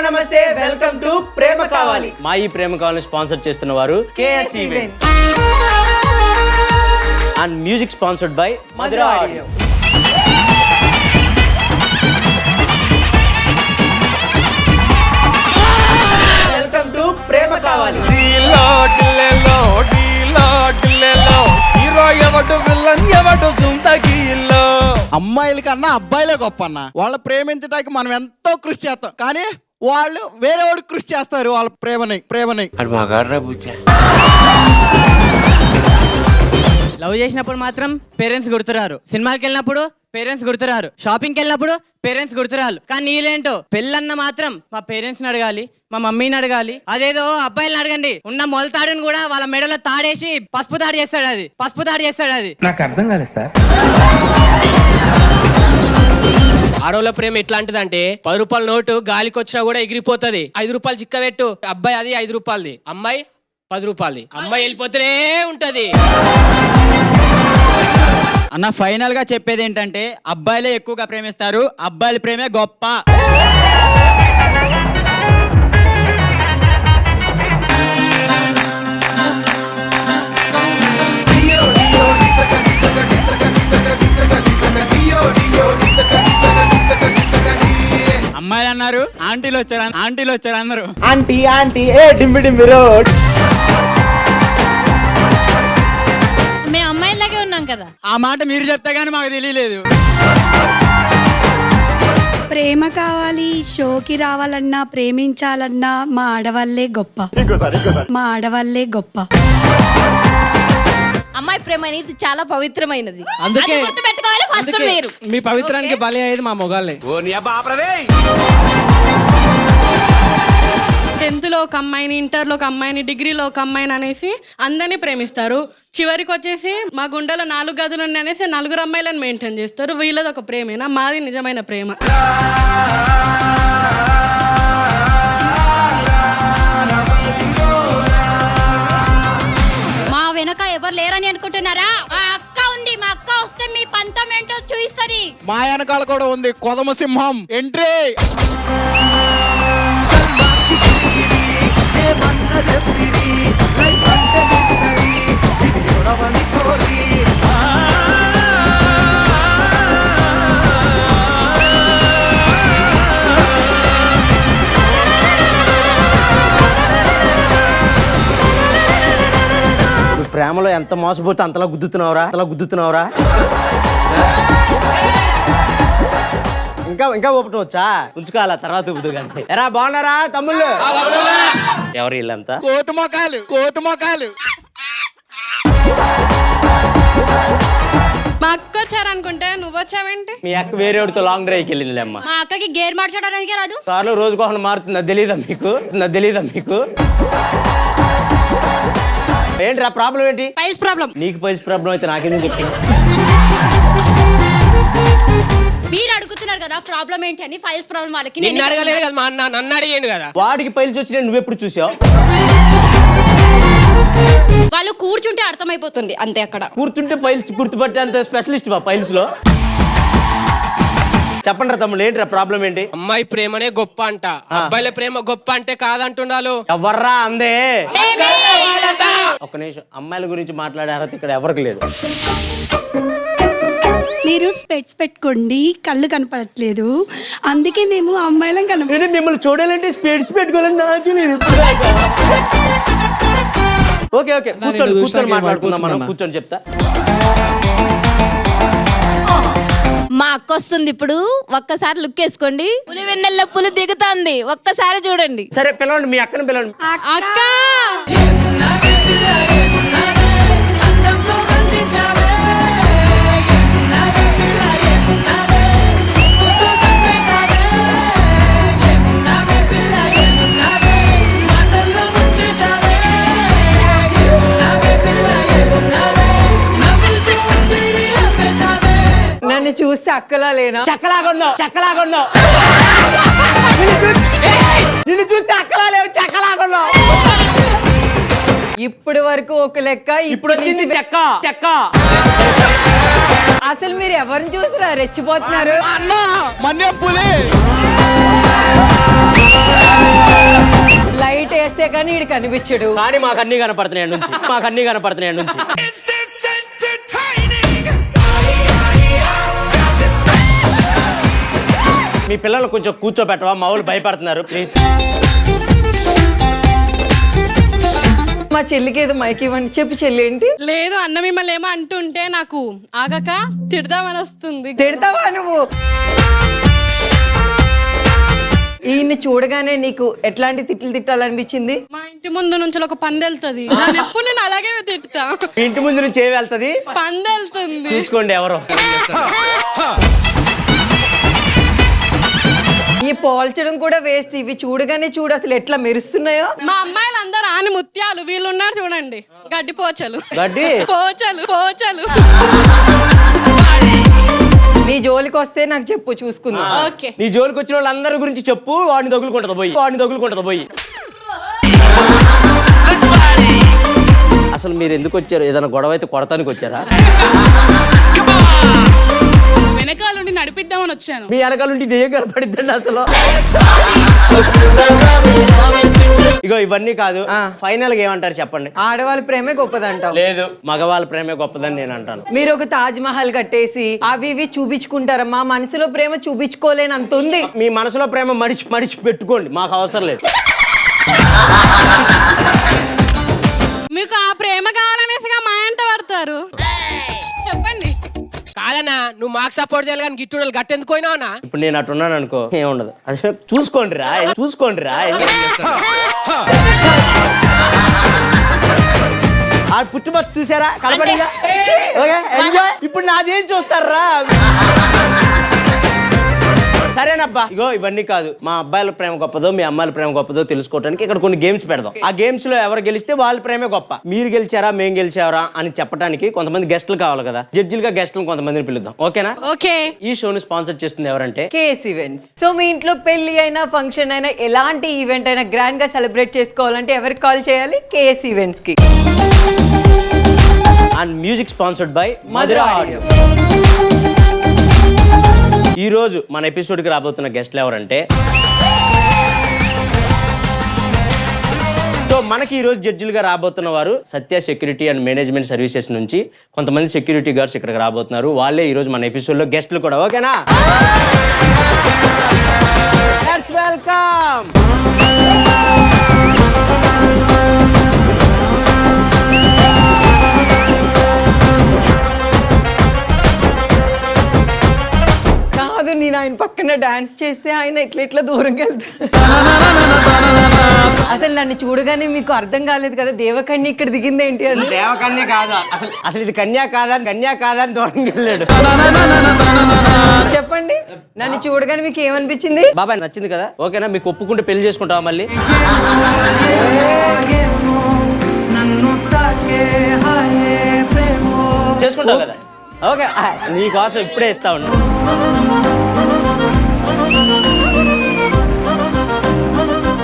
నమస్తే, welcome to Prema కావాలి. మా ఈ ప్రేమ కావాలని స్పాన్సర్ చేస్తున్న వారు KS events and music sponsored by Madhura audio. Welcome to Prema Kavali. అమ్మాయిల కన్నా అబ్బాయిలే గొప్ప అన్న. వాళ్ళు ప్రేమించడానికి మనం ఎంతో కృషి చేస్తాం, కానీ వాళ్ళు వేరే వాడు కృషి చేస్తారు వాళ్ళ ప్రేమని. లవ్ చేసినప్పుడు మాత్రం పేరెంట్స్ గుర్తురారు, సినిమాకి వెళ్ళినప్పుడు పేరెంట్స్ గుర్తురారు, షాపింగ్కి వెళ్ళినప్పుడు పేరెంట్స్ గుర్తురారు. కానీ నీళ్ళేంటో పెళ్ళన్న మాత్రం మా పేరెంట్స్ ని అడగాలి, మా మమ్మీని అడగాలి. అదేదో అబ్బాయిలను అడగండి, ఉన్న మొలతాడుని కూడా వాళ్ళ మెడలో తాడేసి పసుపు తాడు చేస్తాడు అది నాకు అర్థం కాలేదు సార్. ఆడోళ్ళ ప్రేమ ఎట్లాంటిదంటే 10 రూపాయల నోటు గాలికి వచ్చినా కూడా ఎగిరిపోతుంది. 5 రూపాయలు చిక్కబెట్టు, అబ్బాయి అది 5 రూపాయలది, అమ్మాయి 10 రూపాయలది. అమ్మాయి వెళ్ళిపోతూనే ఉంటది. అన్న ఫైనల్ గా చెప్పేది ఏంటంటే అబ్బాయిలే ఎక్కువగా ప్రేమిస్తారు, అబ్బాయిల ప్రేమే గొప్ప. అమ్మాయిలు అన్నారు, ఆంటీలు వచ్చారు అందరూ. ఆంటీ ఏ డింబి రోడ్. మేము అమ్మాయిలాగే ఉన్నాం కదా. ఆ మాట మీరు చెప్తే గానీ మాకు తెలియలేదు. ప్రేమ కావాలి షోకి రావాలన్నా, ప్రేమించాలన్నా మా ఆడవాళ్ళే గొప్ప. అమ్మాయి ప్రేమ అనేది చాలా పవిత్రమైనది. అందుకే గుర్తుపెట్టుకోవాలి, ఫస్ట్ మీరు. మీ పవిత్రానికి బలి అయ్యేది మా మొగాళ్ళే. 10th లో ఒక అమ్మాయిని, ఇంటర్లో ఒక అమ్మాయిని, డిగ్రీలో ఒక అమ్మాయిని అనేసి అందరినీ ప్రేమిస్తారు. చివరికి వచ్చేసి మా గుండెలో 4 గదులు అనేసి 4 అమ్మాయిలను మెయింటైన్ చేస్తారు. వీళ్ళది ఒక ప్రేమేనా? మాది నిజమైన ప్రేమ. మా వెనక ఎవరు లేరని అనుకుంటున్నారా? మా అక్క ఉంది, మా అక్క వస్తే మీ పంతం ఏంటో చూయిస్తుంది. మా వెనకాల కూడా ఉంది కొదమ సింహం ఎంట్రీ. ప్రేమలో ఎంత మోసపోతే అంతలా గుద్దుతున్నావురా. ఇంకా ఊపటం వచ్చా? ఉంచుకోవాలా, తర్వాత ఊపుతూ కానీ. ఎరా బాగున్నారా తమ్ముళ్ళు? ఎవరు వీళ్ళంతా? కోతి మొకాలు. మా అక్క వచ్చారనుకుంటే నువ్వు వచ్చావేంటి? మీ అక్క వేరేవాడితో లాంగ్ డ్రైవ్కి వెళ్ళిందిలే అమ్మ. మా అక్కకి గేర్ మార్చడానికి రాదు. కార్లో రోజుకోసం మారుతుందా? తెలీదా మీకు? ఏంట్రా ప్రాబ్లం ఏంటి? Piles problem. నీకు పైల్స్ ప్రాబ్లం అయితే నాకేందుకు చెప్పి? మీరు అడుగుతున్నారు కదా ప్రాబ్లం ఏంటి అని. ఫైల్స్ ప్రాబ్లం వాళ్ళకి. నిన్ను అడగలేదు కదా, మా అన్న నన్ను అడిగాడు కదా. వాడికి పైల్స్ వచ్చి నువ్వెప్పుడు చూసావు? వాళ్ళు కూర్చుంటే అర్థమైపోతుంది అంతే. అక్కడ కూర్చుంటే పైల్స్ గుర్తుపట్టే అంత స్పెషలిస్ట్ పైల్స్ లో. చెప్పండి రా తమ్ముడు, ఏంటి రా ప్రాబ్లం ఏంటి? అమ్మాయి ప్రేమనే గొప్ప అంట, అబ్బాయిల ప్రేమ గొప్ప అంటే కాదంటున్నాను. ఎవర్రా అందే? ఒక్క నిమిషం, అమ్మాయిల గురించి మాట్లాడే అర్హత ఇక్కడ ఎవరికి లేదు. మీరు స్పెట్స్ పెట్టుకోండి, కళ్ళు కనపడట్లేదు, అందుకే మేము అమ్మాయిలం మిమ్మల్ని చూడాలంటే స్పెట్స్ పెట్టుకోవాలని నాకు లేదు. ఓకే కూర్చొని మాట్లాడుకుందాం మనం. కూర్చొని చెప్తా. మా అక్క వస్తుంది ఇప్పుడు, ఒక్కసారి లుక్ వేసుకోండి. పులి వెన్నెల్లో పులి దిగుతుంది, ఒక్కసారి చూడండి. సరే పిలవండి, మీ అక్కని పిలవండి. అక్క నన్ను చూస్తే అక్కలా లేనా? చక్కలాగొన్నావు. నిన్ను చూస్తే అక్కలా లేవు, చక్కలాగొన్నావు. ఇప్పుడు వరకు ఒక లెక్క, ఇప్పుడు వచ్చింది చెక్క. అసలు మీరు ఎవరిని చూసినా రెచ్చిపోతున్నారు. అన్నా మన్యం పులి. కానీ ఈడు కనిపించడు. కానీ మాకు అన్ని కనపడుతున్నాయి నుంచి, మాకు అన్ని కనపడుతున్నాయి నుంచి. మీ పిల్లలు కొంచెం కూర్చోబెట్టవా, మా వాళ్ళు భయపడుతున్నారు ప్లీజ్. మా చెల్లికి ఏదో మైక్ ఇవ్వండి. చెప్పు చెల్లి ఏంటి? లేదు అన్న మిమ్మల్ని ఏమో అంటుంటే నాకు ఆగక తిడదామని వస్తుంది. తిడతావా నువ్వు? ఈయన్ని చూడగానే నీకు ఎట్లాంటి తిట్లు తిట్టాలనిపించింది? మా ఇంటి ముందు నుంచి ఒక పంది వెళ్తుంది, దాన్ని ఎప్పుడు నేను అలాగే తిట్టుతా. మీ ఇంటి ముందు నుంచి ఏమి వెళ్తుంది? పంది వెళ్తుంది. చూసుకోండి ఎవరో. ఈ పోల్చడం కూడా వేస్ట్. ఇవి చూడగానే చూడు అసలు ఎట్లా మెరుస్తున్నాయో. మా అమ్మాయిలు అందరూ ఆని ముత్యాలు, వీళ్ళు ఉన్నారు చూడండి గడ్డి పోచలు. గడ్డి పోచలు పోచలు. నీ జోలికి వస్తే నాకు చెప్పు, చూసుకుందాం. ఓకే. నీ జోలికి వచ్చిన వాళ్ళందరి గురించి చెప్పు, వాడిని తగులుకుంటది పోయి, వాడిని తగులుకుంటది పోయి. అసలు మీరు ఎందుకు వచ్చారు? ఏదైనా గొడవ అయితే కొడతానికి వచ్చారా? వెనకాల నుండి నడిపిద్దామని వచ్చాను. మీ వెనకాల నుండి దెయ్యం కనపడిద్దండి అసలు. ఇగో ఇవన్నీ కాదు, ఫైనల్ గా ఏమంటారు చెప్పండి? ఆడవాళ్ళ ప్రేమే గొప్పదంటావు? లేదు, మగవాళ్ళ ప్రేమే గొప్పదని నేను అంటాను. మీరు ఒక తాజ్ మహల్ కట్టేసి అవి ఇవి చూపించుకుంటారా? మా మనసులో ప్రేమ చూపించుకోలేనంత ఉంది. మీ మనసులో ప్రేమ మడిచి పెట్టుకోండి, మాకు అవసరం లేదు. మీకు ఆ ప్రేమ కావాలనేసిగా మా ఎంట పడతారు. చెప్పండి. కాదన్నా, నువ్వు మాకు సపోర్ట్ చేయాలి కానీ గిట్టు గట్టెందుకు పోయినావునా? ఇప్పుడు నేను అట్టున్నాను అనుకో, ఏముండదు. అంటే చూసుకోండి రా, చూసుకోండి రా. ఆ పుట్టుమచ్చ చూసారా? కనపడిగా. Okay enjoy. ఇప్పుడు నాదేం చూస్తారా? సరేనబ్బా. ఇగో ఇవన్నీ కాదు, మా అబ్బాయిల ప్రేమ గొప్పదో మీ అమ్మాయిల ప్రేమ గొప్పదో తెలుసుకోవడానికి ఇక్కడ కొన్ని గేమ్స్ పెడదాం. ఆ గేమ్స్ లో ఎవరు గెలిస్తే వాళ్ళ ప్రేమే గొప్ప. మీరు గెలిచారా మేము గెలిచారా అని చెప్పడానికి కొంతమంది గెస్టులు కావాలి కదా. జడ్జిలుగా గెస్టులు కొంతమందిని పిలుద్దాం, ఓకేనా? ఓకే. ఈ షోని స్పాన్సర్ చేస్తుంది ఎవరంటే కేఎస్ ఈవెంట్స్. సో మీ ఇంట్లో పెళ్లి అయినా ఫంక్షన్ అయినా ఎలాంటి ఈవెంట్ అయినా గ్రాండ్ గా సెలబ్రేట్ చేసుకోవాలంటే ఎవరికి కాల్ చేయాలి? కేఎస్ ఈవెంట్స్ కి. And music sponsored by Madhura audio. ఈ రోజు మన ఎపిసోడ్ కి రాబోతున్న గెస్ట్లు ఎవరంటే, సో మనకి ఈ రోజు జడ్జిలుగా రాబోతున్న వారు సత్య సెక్యూరిటీ అండ్ మేనేజ్మెంట్ సర్వీసెస్ నుంచి కొంతమంది సెక్యూరిటీ గార్డ్స్ ఇక్కడికి రాబోతున్నారు. వాళ్ళే ఈ రోజు మన ఎపిసోడ్ లో గెస్ట్లు కూడా, ఓకేనా? Let's welcome. కాదు, నేను ఆయన పక్కన డాన్స్ చేస్తే ఆయన ఇట్లా దూరంగా వెళ్తాడు. అసలు నన్ను చూడగానే మీకు అర్థం కాలేదు కదా దేవకన్య ఇక్కడ దిగింది ఏంటి అని? దేవకన్య కాదా అసలు ఇది కన్యా కాదని దూరంగా వెళ్ళాడు. చెప్పండి, నన్ను చూడగానే మీకు ఏమనిపించింది? బాబాయ్ నచ్చింది కదా, ఓకేనా? మీకు ఒప్పుకుంటే పెళ్లి చేసుకుంటావా మళ్ళీ? చేసుకుంటావు కదా, ఓకే. నీకోసం ఇప్పుడే ఇస్తా ఉన్నా.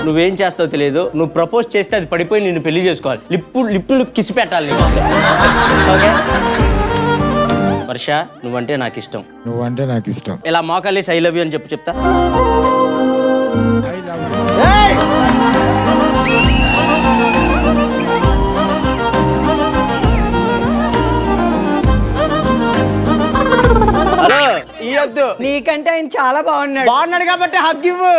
నువ్వేం చేస్తావు తెలియదు. నువ్వు ప్రపోజ్ చేస్తే అది పడిపోయి నిన్ను పెళ్లి చేసుకోవాలి. లిప్పు కిసి పెట్టాలి నీకు, ఓకే? వర్ష, నువ్వంటే నాకు ఇష్టం. నువ్వంటే నాకు ఇష్టం. ఇలా మోకాలేసి ఐ లవ్ యూ అని చెప్తా. హలో, ఇయ్యొద్దు. నీకంటే ఆయన చాలా బాగున్నాడు కాబట్టి హగ్ ఇవ్వు.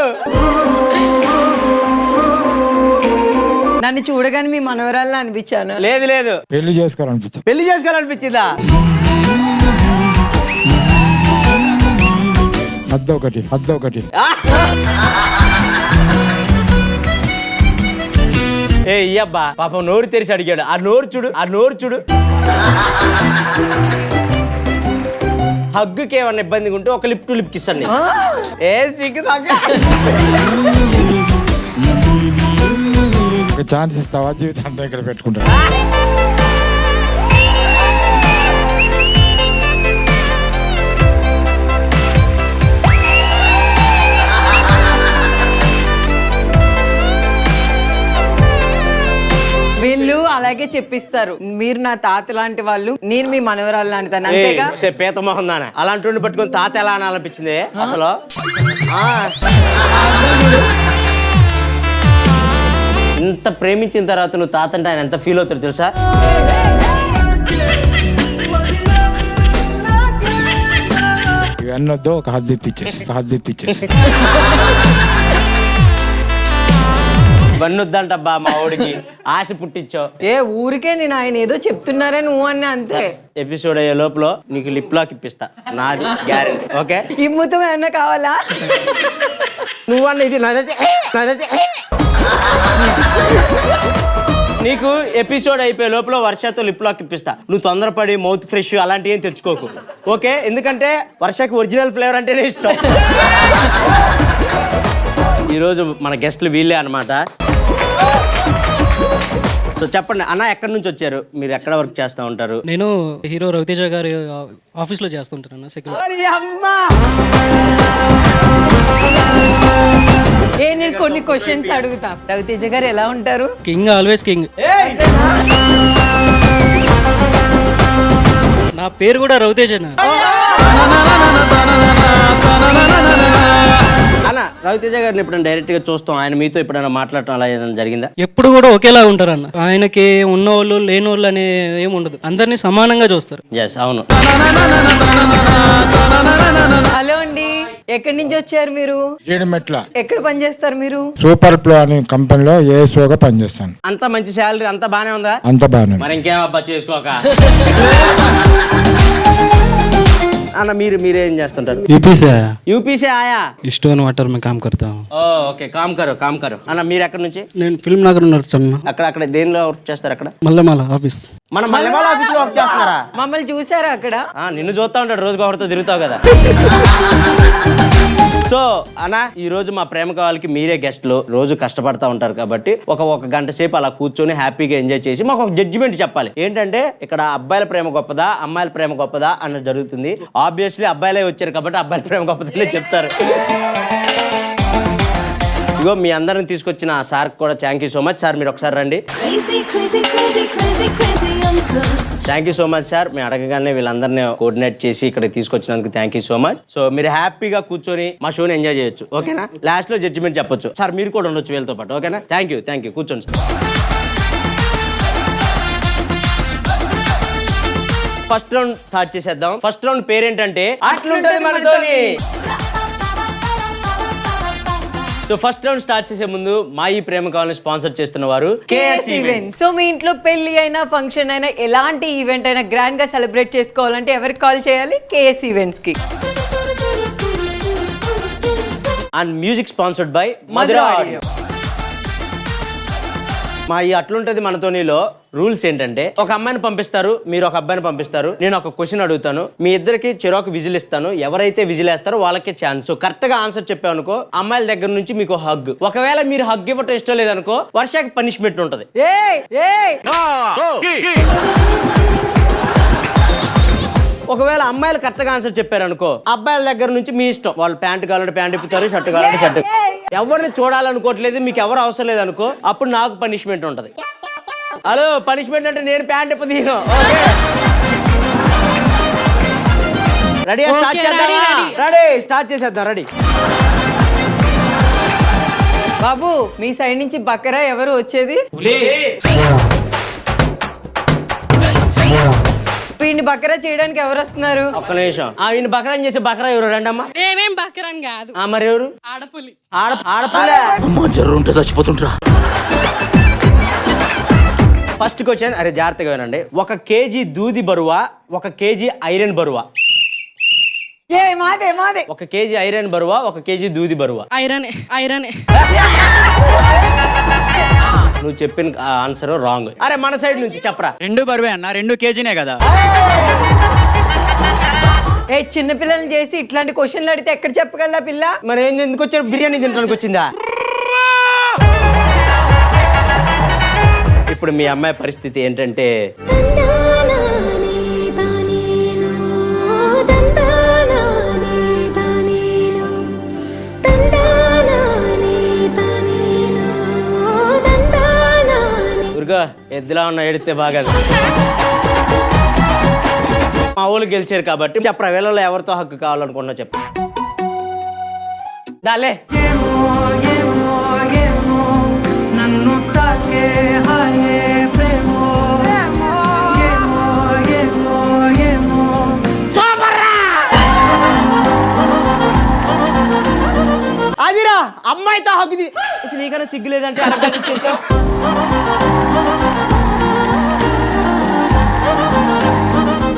నన్ను చూడగానే మీ మనవరాల్లో అనిపించాను. లేదు, పెళ్లి చేసుకోవాలనిపించింది. పెళ్లి చేసుకోవాలనిపించిందా? అద్దొకటి. ఏ ఇయ్యబ్బా, పాపం నోరు తెరిచి అడిగాడు. ఆ నోరు చూడు. హగ్గుకి ఏమన్నా ఇబ్బందిగా ఉంటే ఒక లిప్ టు లిప్ కిస్ అండి. ఏ సిగ్గు ఛాన్స్ ఇస్తావా? జీవితాంతం ఇక్కడ పెట్టుకుంటా. వీళ్ళు అలాగే చెప్పిస్తారు. మీరు నా తాత లాంటి వాళ్ళు, నేను మీ మనవరాలు లాంటిదాన్ని, అంతేగా? పేత మొహం దానే అలాంటి పట్టుకొని తాత ఎలా అనాలనిపించింది అసలు? ఇంత ఇంత ప్రేమించిన తర్వాత నువ్వు తాత అంటే ఆయన ఎంత ఫీల్ అవుతాడు తెలుసా? ఇవన్నీ వద్దు, ఒక హద్దు ఇప్పించేసి ఇవన్నీ వద్దంటబ్బా మా ఊడికి ఆశ పుట్టించావు. ఏ ఊరికే నేను ఆయన ఏదో చెప్తున్నారని నువ్వు అన్న అంతే. ఎపిసోడ్ అయ్యే లోపల నీకు లిప్ లాక్ ఇప్పిస్తా, నాది గ్యారెంటీ. ఓకే, ఇమ్ముతం ఏమన్నా కావాలా? నువ్వన్న ఇది నాదైతే నీకు ఎపిసోడ్ అయిపోయే లోపల వర్షతో లిప్ లాక్ ఇప్పిస్తా. నువ్వు తొందరపడి మౌత్ ఫ్రెష్ అలాంటివి ఏం తెచ్చుకోకు, ఓకే? ఎందుకంటే వర్షకి ఒరిజినల్ ఫ్లేవర్ అంటేనే ఇష్టం. ఈరోజు మన గెస్ట్లు వీళ్ళే అన్నమాట. సో చెప్పండి అన్న, ఎక్కడి నుంచి వచ్చారు మీరు? ఎక్కడ వర్క్ చేస్తూ ఉంటారు? నేను హీరో రవితేజ గారి ఆఫీస్లో చేస్తుంటాను సెక్యూరిటీ. నేను కొన్ని క్వశ్చన్స్ అడుగుతా. రవితేజ గారు ఎలా ఉంటారు? King, always king. నా పేరు కూడా రవితేజనా? అన్న, రవితేజ గారిని ఎప్పుడైనా డైరెక్ట్ గా చూస్తాం, ఆయన మీతో ఎప్పుడైనా మాట్లాడటం అలా ఏదైనా జరిగిందా? ఎప్పుడు కూడా ఒకేలా ఉంటారన్న. ఆయనకి ఉన్నోళ్ళు లేనోళ్ళు అనే ఏమి ఉండదు, అందరినీ సమానంగా చూస్తారు. ఎస్, అవును. హలో అండి, ఎక్కడి నుంచి వచ్చారు మీరు? ఏడుమెట్ల ఎక్కడ పని చేస్తారు మీరు? సూపర్ ప్లో అనే కంపెనీలో ఏఎస్ఓగా పనిచేస్తాను. అంత మంచి శాలరీ, అంత బానే ఉందా? అంత బాగానే. మరి ఇంకేం అబ్బా చేసుకోక. అన్న, మీరేం చేస్తుంటారు? యూపీసీ ఆయా స్టోన్ వాటర్ में काम करता हूँ. ఓ ఓకే, కామ్ కరో. అన్న, మీరు ఎక్కడి నుంచి? నేను ఫిల్మ్ నగర్ నడుస్తున్నా. అక్కడ దేనిలో వర్క్ చేస్తారు? అక్కడ మల్లెమాల ఆఫీస్. మన మల్లెమాల ఆఫీస్ లో వర్క్ చేస్తున్నారా? మమ్మల్ని చూసారా అక్కడ? నిన్ను చూస్తా ఉంటాడు, రోజుకు ఒకరితో తిరుగుతావు కదా. సో అన్న, ఈ రోజు మా ప్రేమ కావాలకి మీరే గెస్ట్లు, రోజు కష్టపడతా ఉంటారు కాబట్టి ఒక గంట సేపు అలా కూర్చొని హ్యాపీగా ఎంజాయ్ చేసి మాకు ఒక జడ్జిమెంట్ చెప్పాలి. ఏంటంటే ఇక్కడ అబ్బాయిల ప్రేమ గొప్పదా, అమ్మాయిల ప్రేమ గొప్పదా అన్నది జరుగుతుంది. ఆబ్వియస్లీ అబ్బాయిలే వచ్చారు కాబట్టి అబ్బాయిల ప్రేమ గొప్పదనే చెప్తారు. ఇగో మీ అందరిని తీసుకొచ్చిన సార్ కూడా thank you so much. Sir మీరు ఒకసారి రండి. Thank you so much sir. మేము అడగగానే వీళ్ళందరినీ కోఆర్డినేట్ చేసి ఇక్కడ తీసుకొచ్చినందుకు thank you so much. So మీరు హ్యాపీగా కూర్చొని మా షోని ఎంజాయ్ చేయొచ్చు, ఓకేనా? లాస్ట్ లో జడ్జిమెంట్ చెప్పొచ్చు. సార్ మీరు కూడా ఉండొచ్చు వీళ్ళతో పాటు, ఓకేనా? Thank you. కూర్చోండి సార్. ఫస్ట్ రౌండ్ స్టార్ట్ చేసేద్దాం. ఫస్ట్ రౌండ్ పేరేంటంటే అట్లుంటది మనతోని. సో ఫస్ట్ రౌండ్ స్టార్ట్ చేసే ముందు మా ఈ ప్రేమ కావాలని స్పాన్సర్ చేస్తున్న వారు కేఎస్ ఈవెంట్స్. సో మీ ఇంట్లో పెళ్లి అయినా ఫంక్షన్ అయినా ఎలాంటి ఈవెంట్ అయినా గ్రాండ్ గా సెలబ్రేట్ చేసుకోవాలంటే ఎవరికి కాల్ చేయాలి? కేఎస్ ఈవెంట్స్ కి. And music sponsored by Madhura audio. మా ఈ అట్లుంటది మనతోనిలో రూల్స్ ఏంటంటే, ఒక అమ్మాయిని పంపిస్తారు, మీరు ఒక అబ్బాయిని పంపిస్తారు. నేను ఒక క్వశ్చన్ అడుగుతాను, మీ ఇద్దరికి చెరోకు విజిల్ ఇస్తాను. ఎవరైతే విజిల్ వేస్తారో వాళ్ళకే ఛాన్స్. కరెక్ట్ గా ఆన్సర్ చెప్పావనుకో అమ్మాయిల దగ్గర నుంచి మీకు హగ్. ఒకవేళ మీరు హగ్ ఇవ్వటం ఇష్టం లేదనుకో వర్షకి పనిష్మెంట్ ఉంటది. ఒకవేళ అమ్మాయిలు కరెక్ట్ గా ఆన్సర్ చెప్పారనుకో అబ్బాయిల దగ్గర నుంచి మీ ఇష్టం. వాళ్ళు ప్యాంట్ కావాలంటే ప్యాంట్ ఇప్పుతారు, షర్ట్ కావాలంటే షర్ట్. ఎవరిని చూడాలనుకోవట్లేదు, మీకు ఎవరు అవసరం లేదనుకో అప్పుడు నాకు పనిష్మెంట్ ఉంటది. హలో, పనిష్మెంట్ అంటే నేను ప్యాంట్ ఇప్పదీను. రెడీ? స్టార్ట్ చేద్దాం. రెడీ, స్టార్ట్ చేసేద్దాం. రెడీ బాబు, మీ సైడ్ నుంచి బకరా ఎవరు వచ్చేది? వీడిని బకరా చేయడానికి ఎవరు వస్తున్నారు? ఒక్క నిమిషం. ఈయన బకరా చేసే బకరా ఎవరు? రండమ్మా. నేనేం బకరని కాదు, మరి ఎవరు? ఆడపులి. ఆడపులి చచ్చిపోతుంటరా. ఫస్ట్ క్వశ్చన్, అరే జాగ్రత్తగా వినండి. 1 కేజీ దూది బరువా, 1 కేజీ ఐరన్ బరువా? మాదే 1 కేజీ ఐరన్ బరువా, 1 కేజీ దూది బరువా? ఐరనే. నువ్వు చెప్పిన ఆన్సర్ రాంగ్. అరే మన సైడ్ నుంచి చెప్పరా. 2 బరువే అన్న, 2 కేజీనే కదా. చిన్న పిల్లల్ని చేసి ఇట్లాంటి క్వశ్చన్లు అడిగితే ఎక్కడ చెప్పగలరా పిల్ల? మరి ఏం ఎందుకు వచ్చారు? బిర్యానీ తినడానికి వచ్చిందా? ఇప్పుడు మీ అమ్మాయి పరిస్థితి ఏంటంటే, ఎద్దులా ఉన్న ఏడితే బాగా. మా ఊళ్ళు గెలిచారు కాబట్టి చెప్పరా, వేళలో ఎవరితో హక్కు కావాలనుకున్నా చెప్పు. దాలే నన్ను తాకే హగ్గుది అసలు నీకన్నా సిగ్గు లేదంటే అడగడానికి చేసావు.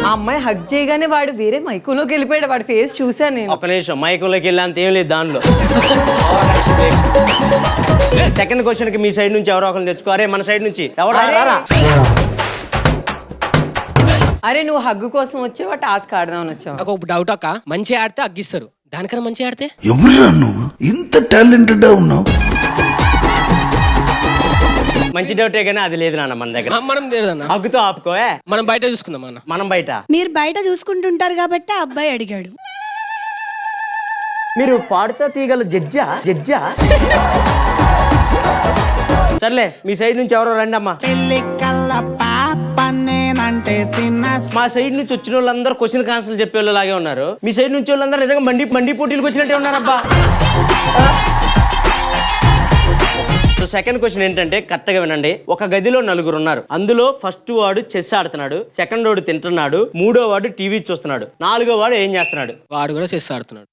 ఆ అమ్మాయి హగ్ చేయగానే వాడు వేరే మైకులోకి వెళ్ళిపోయాడు. వాడి ఫేస్ చూసాను నేను. ఒక నిమిషం, మైకులోకి వెళ్ళేంత ఏం లేదు దానిలో. సెకండ్ క్వశ్చన్ కి మీ సైడ్ నుంచి ఎవరో ఒకరిని తెచ్చుకో. అరే మన సైడ్ నుంచి ఎవరు రారా? అరే నువ్వు హగ్గు కోసం వచ్చావా టాస్క్ ఆడదామని వచ్చావా? నాకు ఒక డౌట్ అక్క, మంచి ఆడితే అగ్గిస్తారు, దానికన్నా మంచి ఆడితే ఎవరురా నువ్వు ఇంత టాలెంటెడ్ ఉన్నావు? మంచి డౌటే కానీ అది లేదు నాన్న మన దగ్గర. మనం లేదన్న, హగ్గుతో ఆపుకోవే, మనం బయట చూసుకుందాం అన్న. మనం బయట. మీరు బయట చూసుకుంటుంటారు కాబట్టి ఆ అబ్బాయి అడిగాడు. మీరు పాడుతా తీగల జడ్జా సర్లే మీ సైడ్ నుంచి ఎవరో రండి అమ్మా. మా సైడ్ నుంచి వచ్చిన వాళ్ళందరూ క్వశ్చన్ ఆన్సర్లు చెప్పే వాళ్ళు లాగే ఉన్నారు. మీ సైడ్ నుంచి వాళ్ళందరూ నిజంగా మండి పోటీలకు వచ్చినట్టే ఉన్నారబ్బా. సో సెకండ్ క్వశ్చన్ ఏంటంటే కరెక్ట్గా వినండి. ఒక గదిలో 4 ఉన్నారు. అందులో ఫస్ట్ వాడు చెస్ ఆడుతున్నాడు, సెకండ్ వాడు తింటున్నాడు, మూడో వాడు టీవీ చూస్తున్నాడు, 4వ వాడు ఏం చేస్తున్నాడు? వాడు కూడా చెస్ ఆడుతున్నాడు.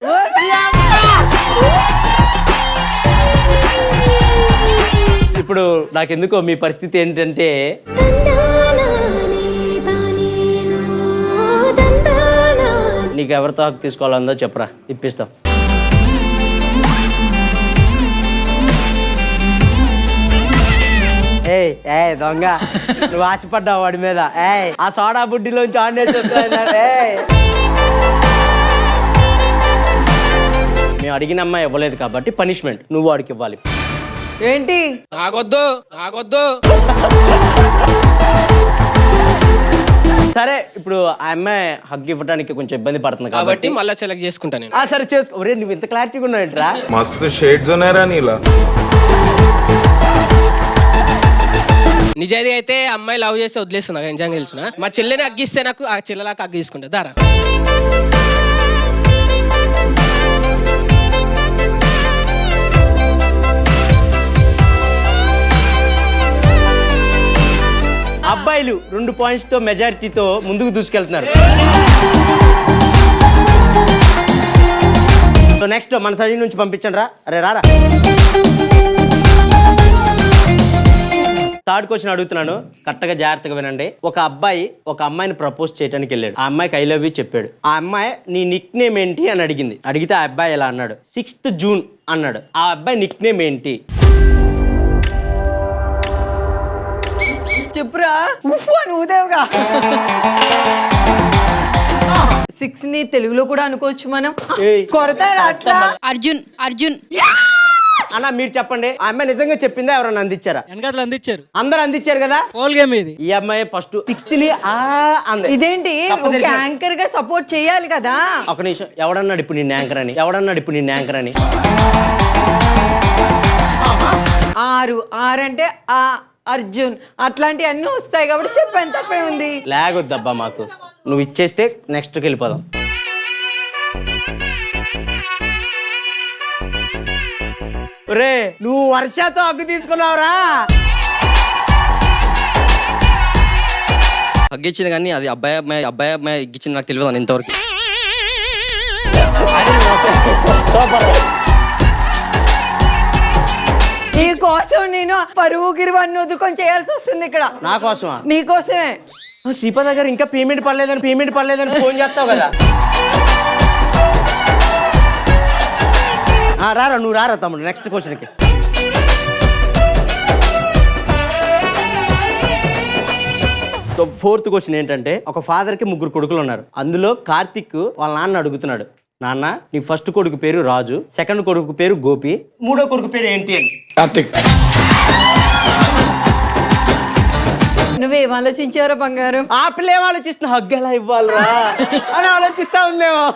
ఇప్పుడు నాకెందుకో మీ పరిస్థితి ఏంటంటే నీకు ఎవరితో హక్కు తీసుకోవాలందో చెప్పరా, ఇప్పిస్తాం. ఏ దొంగ, నువ్వు ఆశపడ్డావు వాడి మీద. ఆ సోడా బుడ్డిలోంచి ఆన్లైన్ చూస్తున్నా. మేము అడిగిన అమ్మాయి ఇవ్వలేదు కాబట్టి పనిష్మెంట్ నువ్వు వాడికి ఇవ్వాలి. ఏంటి? నాకొద్దు. సరే ఇప్పుడు ఆ అమ్మాయి హగ్ ఇవ్వడానికి కొంచెం ఇబ్బంది పడుతుంది కాబట్టి మళ్ళీ సెలెక్ట్ చేసుకుంటా నేను. సరే చేసుకో. ఒరే నువ్వు ఇంత క్లారిటీగా ఉన్నావు ఏంట్రా? మస్తు షేడ్స్ ఉన్నారా నీలా? నిజాయితీ అయితే అమ్మాయి లవ్ చేస్తే వదిలేస్తున్నా, నిజంగా తెలుసునా. మా చెల్లెని అగ్గిస్తే నాకు ఆ చెల్లెలాగా అగ్గి తీసుకుంటా దారా. అబ్బాయిలు 2 పాయింట్స్ తో మెజారిటీతో ముందుకు దూసుకెళ్తున్నారు. సో నెక్స్ట్ మన సైడ్ నుంచి పంపించండి రా. అరే రారా. థర్డ్ క్వశ్చన్ అడుగుతున్నాను, కరెక్ట్గా జాగ్రత్తగా వినండి. ఒక అబ్బాయి ఒక అమ్మాయిని ప్రపోజ్ చేయడానికి వెళ్ళాడు. ఆ అమ్మాయికి ఐ లవ్ యూ చెప్పాడు. ఆ అమ్మాయి నీ నిక్ నేమ్ ఏంటి అని అడిగింది. అడిగితే ఆ అబ్బాయి ఎలా అన్నాడు? 6th జూన్ అన్నాడు. ఆ అబ్బాయి నిక్ నేమ్ ఏంటి? చెప్పురా. నువ్వుదేవుగా 6 ని తెలుగులో కూడా అనుకోవచ్చు మనం. కొడతారా అట్లా? అర్జున్ అన్న మీరు చెప్పండి, ఆ అమ్మాయి నిజంగా చెప్పిందా ఎవరన్నా అందించారా? వెనకాతలు అందించారు, అందరు అందించారు కదా. పోల్ గేమ్ ఇది. ఈ అమ్మాయి ఫస్ట్ 6th ని అంది. ఇదేంటి ఒక యాంకర్ గా సపోర్ట్ చేయాలి కదా. ఒక నిమిషం, ఎవడన్నాడు ఇప్పుడు నిన్ను యాంకర్ అని? 6 అంటే ఆ అర్జున్ అట్లాంటి అన్ని వస్తాయి కాబట్టి చెప్పాను, తప్పే ఉంది. లేగొద్దబ్బా మాకు, నువ్వు ఇచ్చేస్తే నెక్స్ట్కి వెళ్ళిపోదాం. రే నువ్వు వర్షతో హగ్గు తీసుకున్నావురా. హగ్గిచ్చింది కానీ అది అబ్బాయి ఇచ్చింది నాకు తెలియదు ఇంతవరకు. నీ కోసం నేను పరువు గిరువు అన్ని వదులుకొని చేయాల్సి వస్తుంది ఇక్కడ. నా కోసమా? నీకోసమే. శ్రీపద గారు ఇంకా పేమెంట్ పడలేదని ఫోన్ చేస్తావు కదా. రారా నువ్వు రారా తమ్ముడు నెక్స్ట్ క్వశ్చన్కి. సో 4th క్వశ్చన్ ఏంటంటే, ఒక ఫాదర్కి 3 కొడుకులు ఉన్నారు. అందులో కార్తిక్ వాళ్ళ నాన్న అడుగుతున్నాడు, నాన్న నీ ఫస్ట్ కొడుకు పేరు రాజు, సెకండ్ కొడుకు పేరు గోపి, మూడో కొడుకు పేరు ఏంటి అని. కార్తిక్. నువ్వేం ఆలోచించారో బంగారం? ఆ పిల్ల ఏం ఆలోచిస్తున్నా, హగ్గు ఎలా ఇవ్వాలరా అని ఆలోచిస్తా ఉందేమో.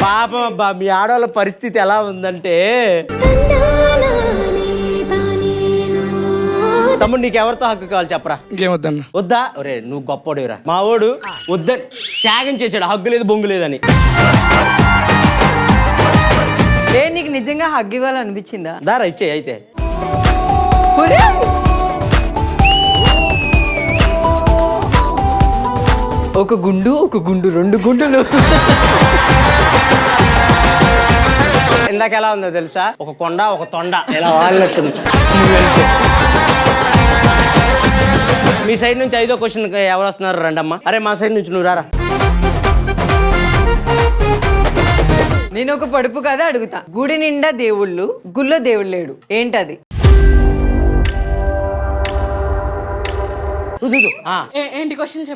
పాపం అబ్బా, మీ ఆడవాళ్ళ పరిస్థితి ఎలా ఉందంటే. తమ్ముడు నీకు ఎవరితో హక్కు కావాలి చెప్పరా? ఇంకేమొద్దన్న. వద్దా? ఒరే నువ్వు గొప్పడివిరా. మా వాడు వద్దని త్యాగం చేశాడు, హగ్గు లేదు బొంగు లేదని. నీకు నిజంగా హగ్గు ఇవ్వాలనిపించిందా? దారా ఇచ్చే అయితే. ఒక గుండు 2 గుండులు. ఇందాక ఎలా ఉందో తెలుసా, ఒక కొండ ఒక తొండ ఇలా వాళ్ళొచ్చింది. మీ సైడ్ నుంచి 5వ క్వశ్చన్ ఎవరు వస్తున్నారు రండమ్మా. అరే మా సైడ్ నుంచి నువ్వు రారా. నేను ఒక పడుపు కదా అడుగుతా. గుడి నిండా దేవుళ్ళు, గుళ్ళో దేవుడు లేడు, ఏంటది? ఏంటి క్వశ్చన్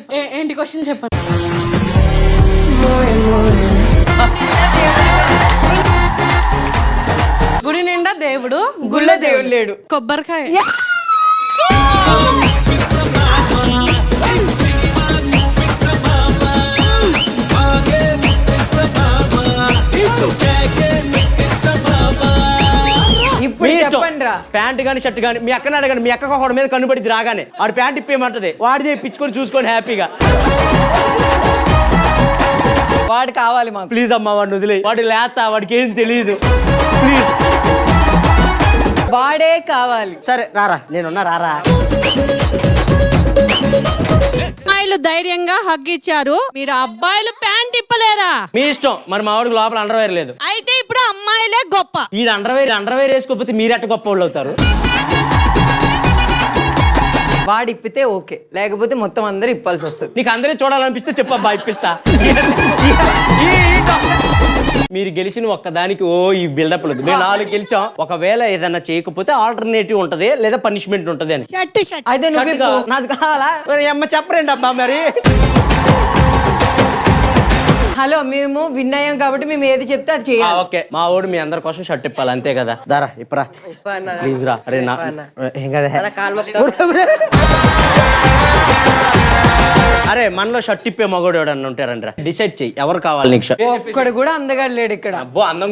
చెప్పండి. గుడి నిండా దేవుడు, గుళ్ళో దేవుడు లేడు. కొబ్బరికాయ. ఇప్పుడు చెప్పండి రా. ప్యాంట్ గానీ షర్ట్ గానీ మీ అక్కని అడగండి. మీ అక్క ఒకటి మీద కన్నుపడిద్ది రాగానే వాడు ప్యాంట్ ఇప్పేయమంటది, వాడిది ఇప్పించుకొని చూసుకోండి హ్యాపీగా. వాడు కావాలి మాకు. ప్లీజ్ అమ్మా వాడిని వదిలే, వాడు లేత, వాడికి ఏం తెలియదు ప్లీజ్. వాడే కావాలి. సరే రారా, నేనున్నా రారా. అమ్మాయిలు ధైర్యంగా హగ్ ఇచ్చారు, మీరు అబ్బాయిలు ప్యాంట్ ఇప్పలేరా? మీ ఇష్టం. మరి మా వాడికి లోపల అండర్వేర్ లేదు. అయితే ఇప్పుడు అమ్మాయిలే గొప్ప. ఈ అండర్వేర్ వేసుకోకపోతే మీరెట్ట గొప్ప వాళ్ళు అవుతారు? వాడు ఇప్పితే ఓకే, లేకపోతే మొత్తం అందరూ ఇప్పాల్సి వస్తుంది. నీకు అందరూ చూడాలనిపిస్తే చెప్పబ్బా, ఇప్పిస్తా. మీరు గెలిచిన ఒక్కదానికి ఈ బిల్డప్ లేదు. మేము 4 గెలిచాం. ఒకవేళ ఏదన్నా చేయకపోతే ఆల్టర్నేటివ్ ఉంటది, లేదా పనిష్మెంట్ ఉంటది అని. అయితే నువ్వు నాది కావాలా? మరి అమ్మ చెప్పరేంటి అబ్బా మరి. హలో, మేము విన్ అయ్యాం కాబట్టి మేము ఏది చెప్తే అది చేయాలి. ఓకే, మా వాడు మీ అందరి కోసం షర్ట్ ఇప్పాలి అంతే కదా. దారా ఇప్పరా ప్లీజ్ రా. అరే నా ఏం కదా. అరే మనలో షర్ట్ ఇప్పే మగోడు ఎవడన్నా ఉంటారంట. డిసైడ్ చెయ్యి ఎవరు కావాలి నీకు షర్ట్. ఒక్కడు కూడా అందగాడు లేడు ఇక్కడ. అబ్బో అందం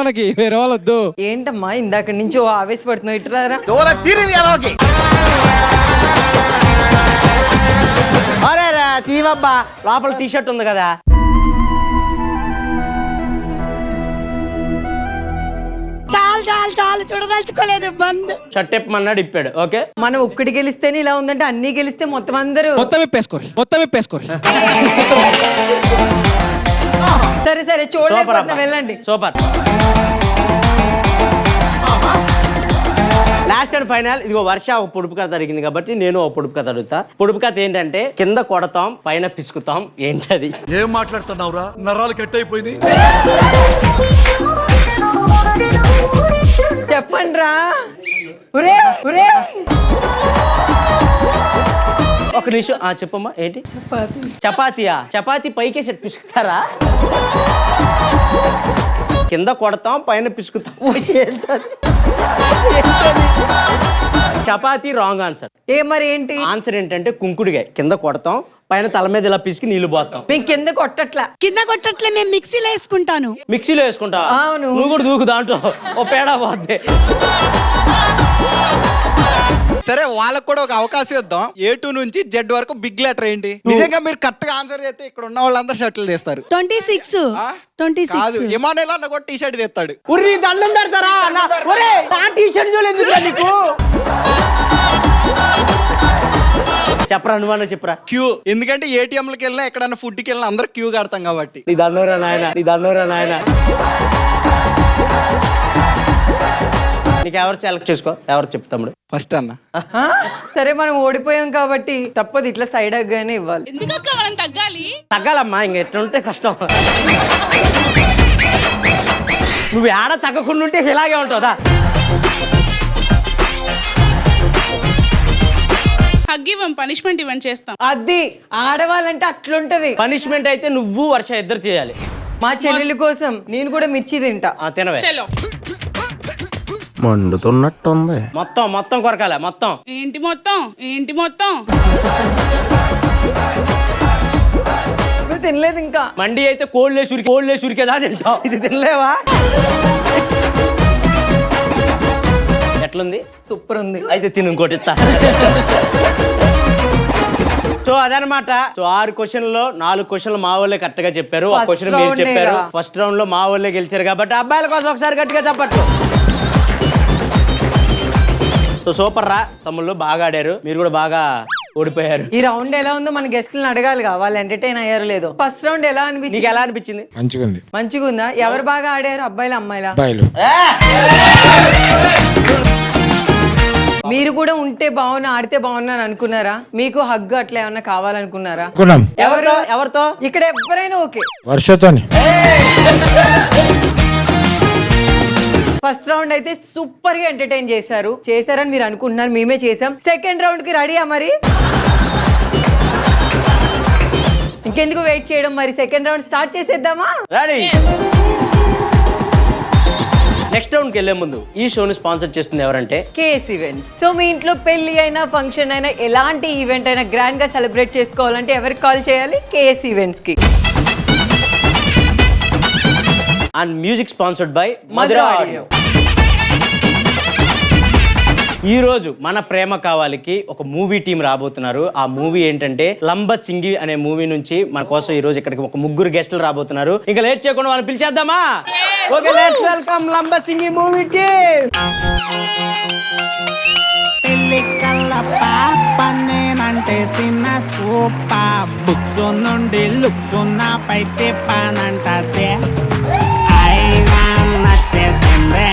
మనకి వేరే వాళ్ళొద్దు. ఏంటమ్మా ఇందాక నుంచి ఓ ఆవేశపడుతున్నావు, ఇట్రారా. అరే రా తీవబ్బా, లోపల టీ షర్ట్ ఉంది కదా. చాలు చూడదలుచుకోలేదు, బంద్. షర్ట్ ఇప్పమన్నాడు, ఇప్పాడు. ఓకే, మనం ఒక్కటి గెలిస్తేనే ఇలా ఉందంటే అన్ని గెలిస్తే మొత్తం అందరూ మొత్తం ఇప్పేసుకోరు. సరే చూడలేకపోతున్నా, వెళ్ళండి. సూపర్. Last and final. ఇదిగో వర్ష ఒక పొడుపు కథ అడిగింది కాబట్టి నేను ఒక పొడుపు కథ అడుగుతా. పొడుపు కథ ఏంటంటే, కింద కొడతాం పైన పిసుకుతాం, ఏంటది? ఏం మాట్లాడుతున్నావురా, నరాలు కట్ అయిపోయింది. చెప్పండి రా. ఒక నిమిషం. చెప్పమ్మా ఏంటి? చపాతీయా? చపాతీ పైకే సెట్ పిసుకుతారా? కింద కొడతాం పైన పిసుకుతాం, ఏంటది? Chapati wrong answer. మరి ఏంటి ఆన్సర్? ఏంటంటే కుంకుడుగా కింద కొడతాం పైన తల మీద ఇలా పిసికి నీళ్లు పోతాం. మేము కింద కొట్టట్లే, మేము మిక్సీలో వేసుకుంటాను. మిక్సీలో వేసుకుంటా? అవును. నువ్వు కూడా దూకు దాంట్లో, ఓ పేడా పోద్ది. సరే వాళ్ళకు కూడా ఒక అవకాశం ఇద్దాం. A2 నుంచి Z వరకు బిగ్ లెటర్ ఏంటి? నిజంగా మీరు కరెక్ట్ గా ఆన్సర్ చేస్తే ఇక్కడ ఉన్న వాళ్ళందరూ షర్ట్లు తీస్తారు. 26 కాదు, ఇమానుయల్ అన్న కూడా టీ షర్ట్ తెస్తాడు. ఉర్రి దండం పెడతారా? టీ షర్ట్ చూడలేదు నీకు. చెప్పరా నువ్వన్నా చెప్పరా. క్యూ, ఎందుకంటే ATMలకి వెళ్ళినా ఎక్కడన్నా ఫుడ్కి వెళ్ళినా అందరూ క్యూ కడతాం కాబట్టి. నీ దండోరా నాయన. నీకు ఎవరు సెలెక్ట్ చేసుకో, ఎవరు చెప్తాడు ఫస్ట్ అన్న. సరే మనం ఓడిపోయాం కాబట్టి తప్పదు, ఇట్లా సైడ్ అగ్గానే ఇవ్వాలి. ఎందుకక్క మనం తగ్గాలి? తగ్గాలమ్మా, ఇంక ఎట్లుంటే కష్టం. నువ్వు ఏడ తగ్గకుండా ఉంటే ఇలాగే ఉంటుందా? హగ్ ఇవ్వం, పనిష్మెంట్ ఇవ్వం, చేస్తాం. అది ఆడవాళ్ళంటే అట్లుంటది. పనిష్మెంట్ అయితే నువ్వు వర్ష ఇద్దరు చేయాలి. మా చెల్లెల కోసం నేను కూడా మిర్చి తింటా. తినవే. మండుతున్నట్టుంది. మొత్తం కొరకాల మొత్తం. ఏంటి మొత్తం? నువ్వు తినలేదు ఇంకా. మండి అయితే కోళ్ళే సురికేదా తింటావు, ఇది తినలేవా? ఎట్లుంది? సూపర్ ఉంది. అయితే తిను, ఇంకోటి ఇస్తా. సో అదనమాట. సో 6 క్వశ్చన్లో 4 క్వశ్చన్లు మా వాళ్ళే కరెక్ట్ గా చెప్పారు, ఒక క్వశ్చన్ మీరు చెప్పారు. ఫస్ట్ రౌండ్ లో మా వాళ్ళే గెలిచారు కాబట్టి అబ్బాయిల కోసం ఒకసారి గట్టిగా చెప్పట్టు. సో సూపర్ రా తమ్ముళ్ళు, బాగా ఆడారు. మీరు కూడా బాగా ఓడిపోయారు. ఈ రౌండ్ ఎలా ఉందో మన గెస్ట్లను అడగాలిగా, వాళ్ళు ఎంటర్టైన్ అయ్యారు లేదో. ఫస్ట్ రౌండ్ ఎలా అనిపించింది? నీకు ఎలా అనిపించింది? మంచిగా ఉంది. మంచిగా ఉందా? ఎవరు బాగా ఆడారు, అబ్బాయిలా అమ్మాయిలా? అబ్బాయిలు. మీరు కూడా ఉంటే బాగున్నా, ఆడితే బాగున్నా అని అనుకున్నారా? మీకు హగ్ అట్లా ఏమన్నా కావాలనుకున్నారా? అనుకున్నాం. ఎవరితో? ఇక్కడ ఎవరైనా ఓకే. వర్షతోని. ఫస్ట్ రౌండ్ అయితే సూపర్ గా ఎంటర్టైన్ చేశారని మీరు అనుకుంటున్నారు, మేమే చేసాం. సెకండ్ రౌండ్ కి రెడీయా మరి? ఇంకెందుకు వెయిట్ చేయడం, మరి సెకండ్ రౌండ్ స్టార్ట్ చేసేద్దామా? రెడీ. నెక్స్ట్ రౌండ్ కి వెళ్లే ముందు ఈ షోని స్పాన్సర్ చేస్తుంది ఎవరంటే కేఎస్ ఈవెంట్స్. సో మీ ఇంట్లో పెళ్లి అయినా, ఫంక్షన్ అయినా, ఎలాంటి ఈవెంట్ అయినా గ్రాండ్ గా సెలబ్రేట్ చేసుకోవాలంటే ఎవరికి కాల్ చేయాలి? కేఎస్ ఈవెంట్స్ కి. And music sponsored by Madhura audio. ఈ రోజు మన ప్రేమ కావాలికి ఒక మూవీ టీం రాబోతున్నారు. ఆ మూవీ ఏంటంటే లంబసింగి అనే మూవీ నుంచి మన కోసం ఈ రోజు ఇక్కడికి ఒక ముగ్గురు గెస్టులు రాబోతున్నారు. ఇంకా లేట్ చేయకుండా వాళ్ళని పిలిచేద్దామా? Okay, let's welcome Lambasingi movie team. పెళ్లి కల్ల పాపనేనంటే సిన్న సూపర్ బుక్స్ నుండి లుక్స్ నాపై తిప్పానంటే అయినా నచ్చేసిందే.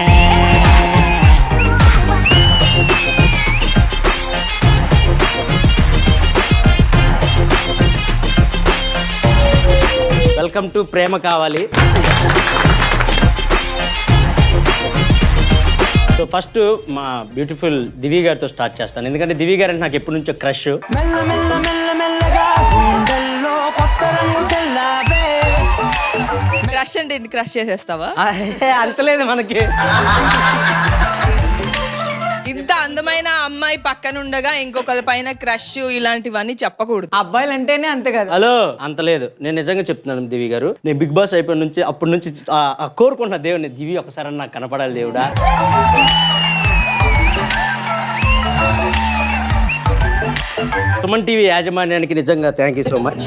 వెల్కమ్ టు ప్రేమ కావాలి. సో ఫస్ట్ మా బ్యూటిఫుల్ దివి గారితో స్టార్ట్ చేస్తాను, ఎందుకంటే దివి గారు అంటే నాకు ఎప్పటి నుంచో క్రష్. క్రష్ అంటే క్రష్ చేసేస్తావా? అంతలేదు మనకి. ఇంత అందమైన అమ్మాయి పక్కన ఉండగా ఇంకొకరి పైన క్రష్ ఇలాంటివన్నీ చెప్పకూడదు. అబ్బాయిలు అంటేనే అంతే కదా. హలో, అంత లేదు. నేను నిజంగా చెప్తున్నాను దివి గారు, నేను బిగ్ బాస్ అయిపోయిన నుంచి అప్పటి నుంచి కోరుకుంటున్నా దేవుడిని, దివి ఒకసారి నాకు కనపడాలి దేవుడా. సుమన్ టీవీ యాజమాన్యానికి నిజంగా thank you so much.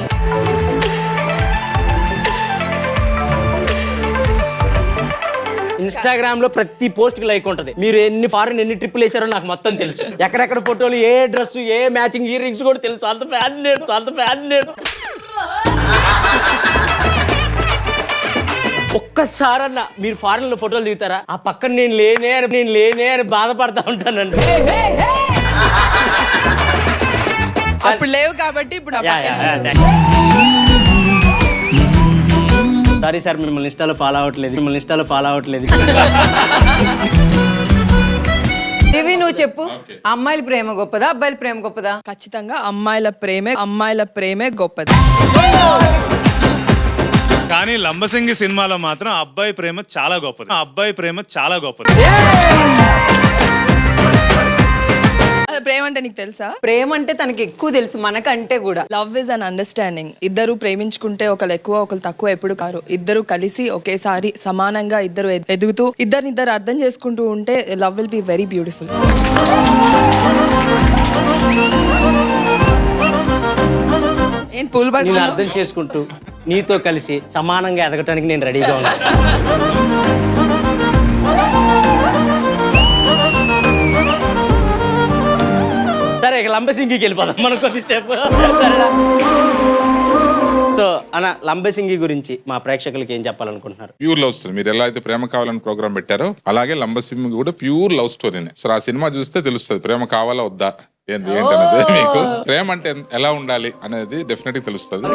Instagram లో ప్రతి పోస్ట్ కి లైక్ ఉంటది. మీరు ఎన్ని ఫారెన్ ఎన్ని ట్రిప్పులు వేసారో నాకు మొత్తం తెలుసు. ఎక్కడెక్కడ ఫోటోలు, ఏ డ్రెస్, ఏ మ్యాచింగ్ ఇయర్ రింగ్స్ కూడా తెలుసు. అంత ఫ్యాన్ నేను. ఒక్కసారన్నా మీరు ఫారెన్ లో ఫోటోలు దిగుతారా? ఆ పక్కన నేను లేనే అని బాధపడతా ఉంటానండి. అప్పుడు లేవు కాబట్టి ఇప్పుడు సారీ సార్, మిమ్మల్ని ఇన్స్టాలో ఫాలో అవ్వట్లేదు. దివి నువ్వు చెప్పు, అమ్మాయిల ప్రేమ గొప్పదా, అబ్బాయిల ప్రేమ గొప్పదా? ఖచ్చితంగా అమ్మాయిల ప్రేమే గొప్పది. కానీ లంబసింగి సినిమాలో మాత్రం అబ్బాయి ప్రేమ చాలా గొప్పది. ప్రేమ అంటే నీకు తెలుసా? ప్రేమ అంటే తనకి ఎక్కువ తెలుసు మనకంటే కూడా. Love is an understanding. ఇద్దరు ప్రేమించుకుంటే ఒకరు ఎక్కువ ఒకరు తక్కువ ఎప్పుడు కారు. ఇద్దరు కలిసి ఒకేసారి సమానంగా ఇద్దరు ఎదుగుతూ ఇద్దరు అర్థం చేసుకుంటూ ఉంటే love will be very beautiful. ఏం పూలు నేను అర్థం చేసుకుంటూ నీతో కలిసి సమానంగా ఎదగటానికి నేను రెడీగా ఉన్నాను. సరే, ఇక లంబసింగికి వెళ్ళిపోదాం మనం కొద్దిసేపు. సరేనా? సో అన్న, లంబసింగి గురించి మా ప్రేక్షకులకి ఏం చెప్పాలనుకుంటున్నారు? Pure love story. మీరు ఎలా అయితే ప్రేమ కావాలని ప్రోగ్రామ్ పెట్టారో అలాగే లంబసింగి కూడా ప్యూర్ లవ్ స్టోరీనే. సో ఆ సినిమా చూస్తే తెలుస్తుంది ప్రేమ కావాలా వద్దా ఏంటనేది. మీకు ప్రేమ అంటే ఎలా ఉండాలి అనేది డెఫినెట్ గా తెలుస్తుంది.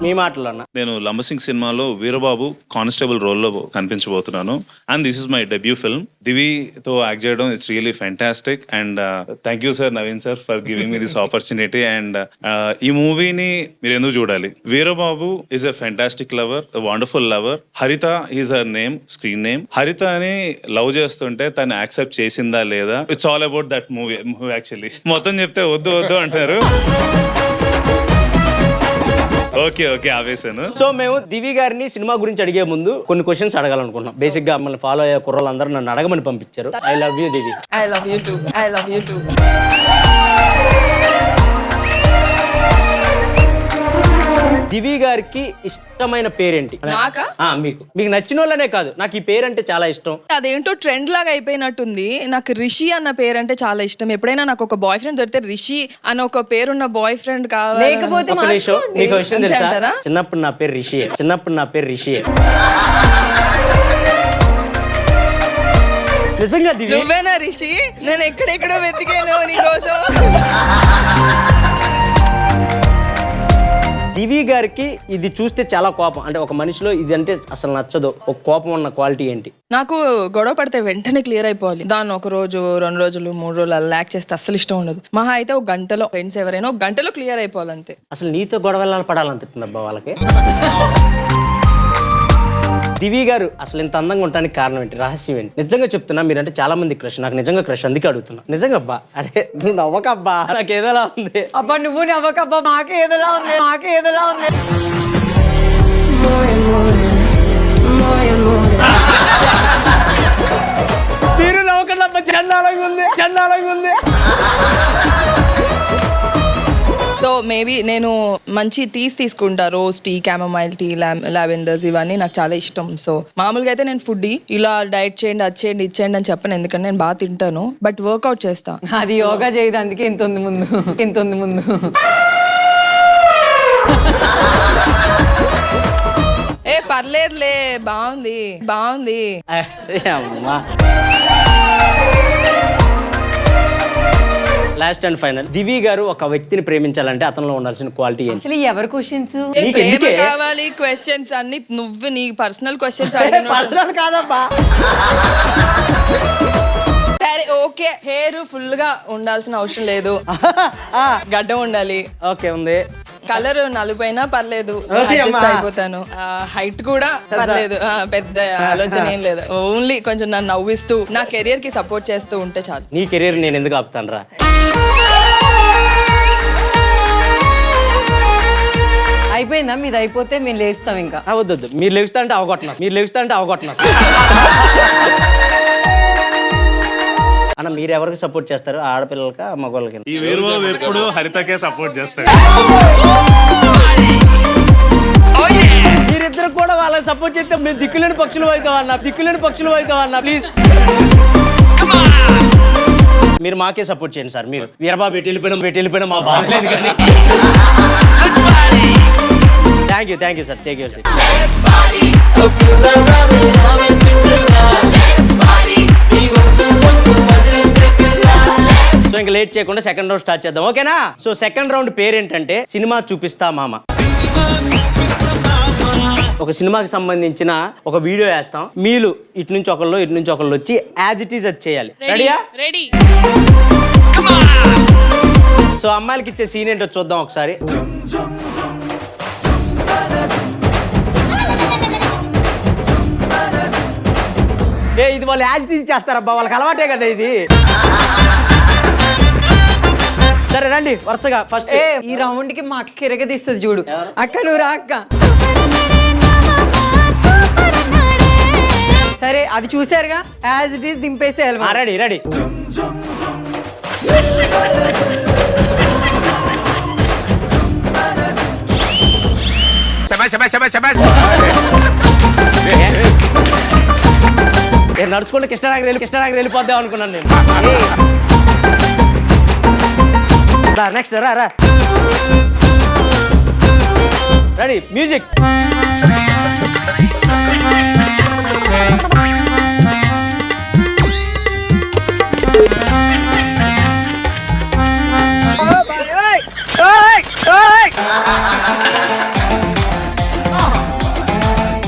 మీ మాటలు అన్న. నేను లంబసింగ్ సినిమాలో వీరబాబు కానిస్టేబుల్ రోల్లో కనిపించబోతున్నాను. And this is my debut film. దివితో యాక్ట్ చేయడం it's really fantastic. And thank you sir, Naveen sir, for giving me this opportunity. And ఈ మూవీని మీరు ఎందుకు చూడాలి? Veerababu is a fantastic lover, wonderful lover. Haritha is her name, screen name. హరితని love చేస్తుంటే తను యాక్సెప్ట్ చేసిందా లేదా, it's all about that movie actually. మొత్తం చెప్తే వద్దు అంటారు. ఓకే ఆవేశాను. సో మేము దివి గారిని సినిమా గురించి అడిగే ముందు కొన్ని క్వశ్చన్స్ అడగాలనుకుంటున్నాం. బేసిక్ గా మమ్మల్ని ఫాలో అయ్యే కుర్రోళ్ళందరూ నన్ను అడగమని పంపించారు. I love you Divi. I love you too. దివి గారికి ఇష్టమైన పేరేంటి? నాకా? మీకు నచ్చిన వాళ్ళనే కాదు, నాకు ఈ పేరు అంటే చాలా ఇష్టం. అదేంటో ట్రెండ్ లాగా అయిపోయినట్టుంది. నాకు రిషి అన్న పేరు అంటే చాలా ఇష్టం. ఎప్పుడైనా నాకు ఒక బాయ్ ఫ్రెండ్ దొరికితే రిషి అని ఒక పేరున్న బాయ్ ఫ్రెండ్ కావాలి. లేకపోతే ఒక నిమిషం, మీకు ఒక విషయం తెలుసా? అంటారా? చిన్నప్పుడు నా పేరు రిషియే. నిజంగా దివి నువ్వేనా రిషి? నేను ఎక్కడెక్కడో వెతికాను నీకోసం. దివి గారికి ఇది చూస్తే చాలా కోపం, అంటే ఒక మనిషిలో ఇది అంటే అసలు నచ్చదు, ఒక కోపం ఉన్న క్వాలిటీ ఏంటి? నాకు గొడవ పడితే వెంటనే క్లియర్ అయిపోవాలి. దాన్ని 1 రోజు 2 రోజులు 3 రోజులు అలా ల్యాక్ చేస్తే అస్సలు ఇష్టం ఉండదు. మహా అయితే 1 గంటలో, ఫ్రెండ్స్ ఎవరైనా 1 గంటలో క్లియర్ అయిపోవాలి అంతే. అసలు నీతో గొడవలు పడాలనిపిస్తుంది అబ్బా వాళ్ళకి. దివి గారు అసలు ఇంత అందంగా ఉండడానికి కారణం ఏంటి, రహస్యం ఏంటి? నిజంగా చెప్తున్నా, మీరంటే చాలా మంది క్రష్, నాకు నిజంగా క్రష్, అందుకే అడుగుతున్నా. నిజంగా అబ్బా, అరే నువ్వు నవ్వకబ్బా, నాకు ఏదోలా ఉంది. అబ్బా నువ్వు నవ్వకబ్బా, మాకే ఏదోలా ఉంది. మీరు నవ్వకండి, చండాలంగా ఉంది. సో మేబీ నేను మంచి టీస్ తీసుకుంటా, rose tea, chamomile tea, lavenders, ఇవన్నీ నాకు చాలా ఇష్టం. సో మామూలుగా అయితే నేను ఫుడ్ ఇలా డైట్ చేయండి, అది చేయండి, ఇది చేయండి అని చెప్పను, ఎందుకంటే నేను బాగా తింటాను, బట్ వర్కౌట్ చేస్తా. అది యోగా చేయదు, అందుకే ఇంత ఉంది ముందు. పర్లేదులే, బాగుంది. అమ్మా, లాస్ట్ అండ్ ఫైనల్, దివి గారు ఒక వ్యక్తిని ప్రేమించాలంటే అతనిలో ఉండాల్సిన క్వాలిటీ ఏంటి? అసలు ఎవరి క్వశ్చన్స్? ప్రేమ కావాలి క్వశ్చన్స్ అన్ని నువ్వు నీ పర్సనల్ క్వశ్చన్స్ అడిగిన. పర్సనల్ కాదబ్బా. సరే ఓకే, హెయిర్ ఫుల్ గా ఉండాల్సిన అవసరం లేదు, గడ్డం ఉండాలి. ఓకే, ఉంది. కలర్ నలుపైనా పర్లేదు, అడ్జస్ట్ అయిపోతాను. హైట్ కూడా పర్లేదు, పెద్ద ఆలోచన ఏం లేదు. ఓన్లీ కొంచెం నన్ను నవ్విస్తూ నా కెరియర్ కి సపోర్ట్ చేస్తూ ఉంటే చాలు. నీ కెరీర్ నేను ఎందుకు ఆపుతాను రా? అయిపోయిందా? మీది అయిపోతే మేము లేస్తాం ఇంకా. వద్దు, మీరు లేస్తా అంటే అవగొట్టనా. అన్న, మీరు ఎవరికి సపోర్ట్ చేస్తారు, ఆడపిల్లలకా మగవాళ్ళకి? ఈ వీరబాబు ఎప్పుడు హరితకే సపోర్ట్ చేస్తాడు. మీరిద్దరు కూడా వాళ్ళకి సపోర్ట్ చేస్తే మీరు దిక్కులేని పక్షులు అవుతాం అన్న ప్లీజ్. మీరు మాకే సపోర్ట్ చేయండి సార్. మీరు వీరబాబు ఎటు వెళ్ళిపోయినా మా బాధ లేదు కానీ. Thank you sir, take your seat. So ఇంకా లేట్ చేయకుండా సెకండ్ రౌండ్ స్టార్ట్ చేద్దాం, ఓకేనా? సో సెకండ్ రౌండ్ పేరేంటంటే సినిమా చూపిస్తా మామ. ఒక సినిమాకి సంబంధించిన ఒక వీడియో వేస్తాం, మీరు ఇటు నుంచి ఒకళ్ళు వచ్చి యాజ్ ఇట్ ఈజ్ అది చేయాలి. రెడీయా? రెడీ. సో అమ్మాయిలకి ఇచ్చే సీన్ ఏంటో చూద్దాం ఒకసారి. ఇది వాళ్ళు యాజ్ ఇట్ ఈజ్ చేస్తారబ్బా, వాళ్ళకి అలవాటే కదా ఇది. సరే రండి వరుసగా. ఫస్ట్ ఈ రౌండ్ కి మా అక్క ఎరగదీస్తుంది చూడు. అక్క నువ్వు రా అక్క. సరే అది చూసారుగా, యాజ్ ఇట్ ఈస్ దింపేసేయాలి. రెడీ. నడుచుకుంటే కృష్ణానగర్ వెళ్ళిపోద్దాం అనుకున్నాను నేను. నెక్స్ట్ రా. Ready, music.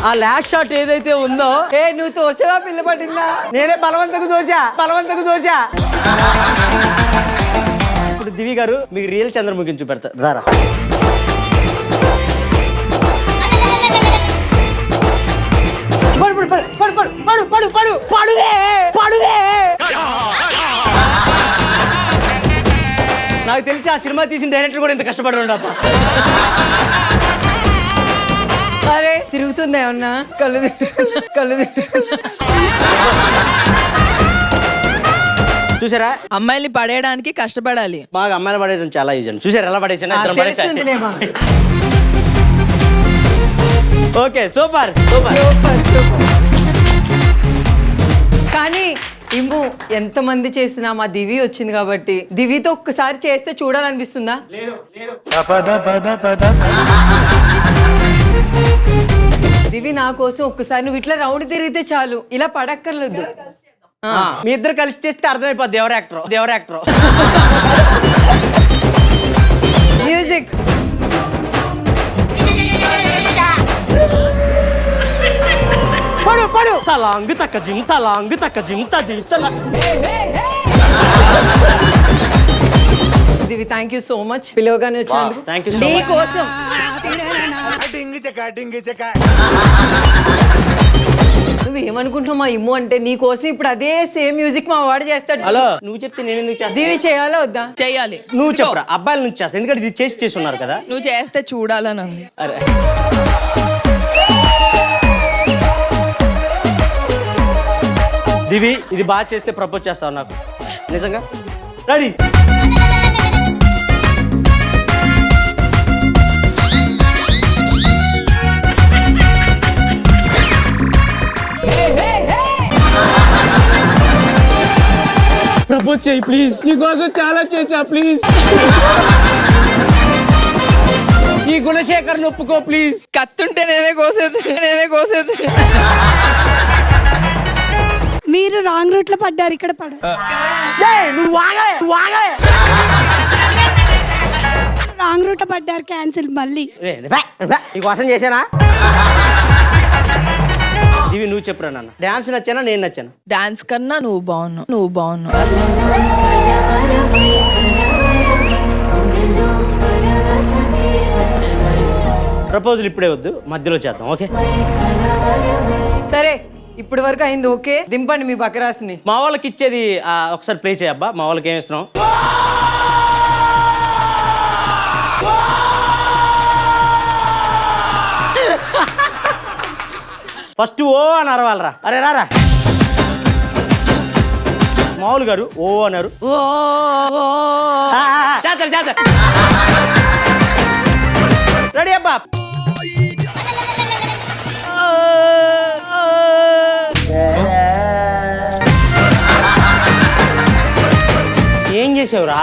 ఆ లాస్ట్ షాట్ ఏదైతే ఉందో, నువ్వు తోసేవా పిల్ల పట్టిందా? నేనే బలవంతకు దోశా. ఇప్పుడు దివి గారు మీకు రియల్ చంద్రముఖిని చూపెడతారు. దారా నాకు తెలిసి ఆ సినిమా తీసిన డైరెక్టర్ కూడా ఇంత కష్టపడి ఉండప్ప. అరే తిరుగుతుందా ఏమన్నా? కళ్ళు చూసారా? అమ్మాయిని పడేయడానికి కష్టపడాలి. బాగా అమ్మాయిలు పడేయడం చాలా ఈజీ. చూసారా ఎలా పడేసాను? Okay super super. కానీ ఇమ్ము ఎంతమంది చేసినా మా దివి వచ్చింది కాబట్టి దివితో ఒక్కసారి చేస్తే చూడాలనిపిస్తుందా? దివి నా కోసం ఒక్కసారి నువ్వు ఇట్లా రౌండ్ తిరిగితే చాలు, ఇలా పడక్కర్లేదు. మీ ఇద్దరు కలిసి చేస్తే అర్థమైపోద్ది ఎవరు యాక్టర్. మ్యూజిక్. పడు తలాంగ్ తక్క జిమ్ తది తల. దివి థ్యాంక్ యూ సో మచ్ పిలవగానే వచ్చినందుకు. Thank you so much. నీ కోసం నువ్వు ఏమనుకుంటున్నావు మా ఇమ్ము అంటే నీ కోసం ఇప్పుడు అదే సేమ్ మ్యూజిక్ మా వాడు చేస్తాడు. హలో నువ్వు చెప్తే నేను ఎందుకు చేస్తా? దివి చేయాలా వద్దా? చెయ్యాలి. నువ్వు చెప్పరా, అబ్బాయిల నుంచి చేస్తా, ఎందుకంటే ఇది చేసి ఉన్నారు కదా. నువ్వు చేస్తే చూడాలని ఉంది. అరే దివి ఇది బాగా చేస్తే ప్రపోజ్ చేస్తావు నాకు నిజంగా? రెడీ? ప్రపోజ్ చేయి ప్లీజ్, నీకోసం చాలా చేసా ప్లీజ్. ఈ గుణశేఖర్ ఒప్పుకో ప్లీజ్. కత్తుంటే నేనే కోసేది. మీరు రాంగ్ రూట్ లో పడ్డారు, ఇక్కడ నువ్వు రాంగ్ రూట్ లో పడ్డారు, క్యాన్సిల్ మళ్ళీ. నీకోసం చేశానా? ఇవి నువ్వు చెప్పురా నాన్న, డాన్స్ నచ్చానా నేను నచ్చాను? డాన్స్ కన్నా నువ్వు బాగున్నావు. ప్రపోజల్ ఇప్పుడే వద్దు, మధ్యలో చేద్దాం. ఓకే సరే ఇప్పటి వరకు అయింది. ఓకే దింపండి మీ బకరాస్ని. మా వాళ్ళకి ఇచ్చేది ఒకసారి ప్లే చేయబ్బా. మా వాళ్ళకి ఏమి ఇస్తున్నాం? ఫస్ట్ ఓ అని అరవాలరా. అరే రారా, మామూలు గారు ఓ అన్నారు. చేస్తారు రెడీ అబ్బా. ఏం చేసావురా?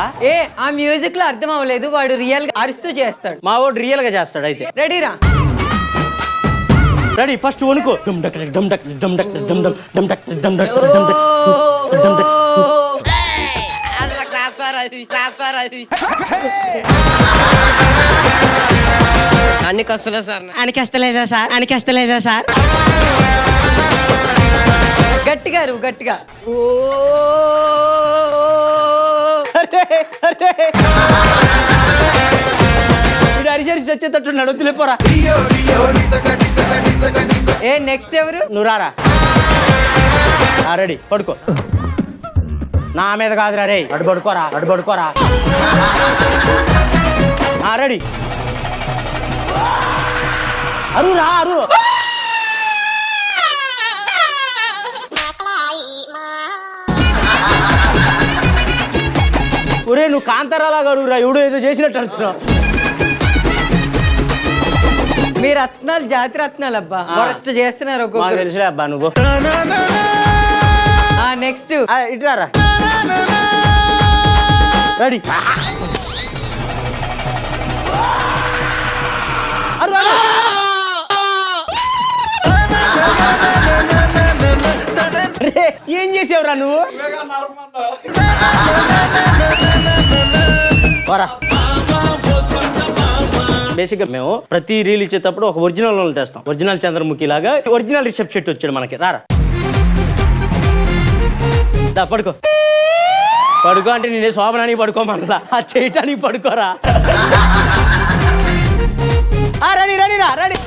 ఆ మ్యూజిక్ లో అర్థం అవ్వలేదు, వాడు రియల్ గా అరుస్తూ చేస్తాడు. మా వాడు రియల్ గా చేస్తాడు. అయితే రెడీరా? రెడీ ఫస్ట్ వణుకో. డమ్ డక్ డమ్ డక్ డమ్ డక్ డమ్ డమ్ డమ్ డక్ డమ్ డక్ డమ్ డక్ డమ్ డక్. అనికి వస్తలే సార్, అనికేస్తలేదా సార్? గట్టిగా అరిసరిసి వచ్చేటట్టున్నాడు, వద్దులేపోరా. నెక్స్ట్ ఎవరు? నువ్వు రారా. రెడీ పడుకో. నా మీద కాదురా రే, అడు పడుకోరా. రెడీ అరు. ఒరే నువ్వు కాంతారాలాగా అరువురా, ఎవడో ఏదో చేసినట్టు అడుగుతున్నావు. మీ రత్నాలు జాతి రత్నాలు అబ్బా, వరస్ట్ చేస్తున్నారు ఒక్కొక్కరు. తెలుసులే అబ్బా నువ్వు. నెక్స్ట్ ఇటురారా. రెడీ ఏం చేసావురా నువ్వు? బేసిక్ గా మేము ప్రతి రీల్ ఇచ్చేటప్పుడు ఒక ఒరిజినల్ వాళ్ళు తెస్తాం. ఒరిజినల్ చంద్రముఖి లాగా ఒరిజినల్ రిసెప్ట్ షెట్ వచ్చాడు మనకి. రారా పడుకో అంటే నేనే శోభనానికి పడుకోమన్నా, ఆ చేయటానికి పడుకోరా. రెడీ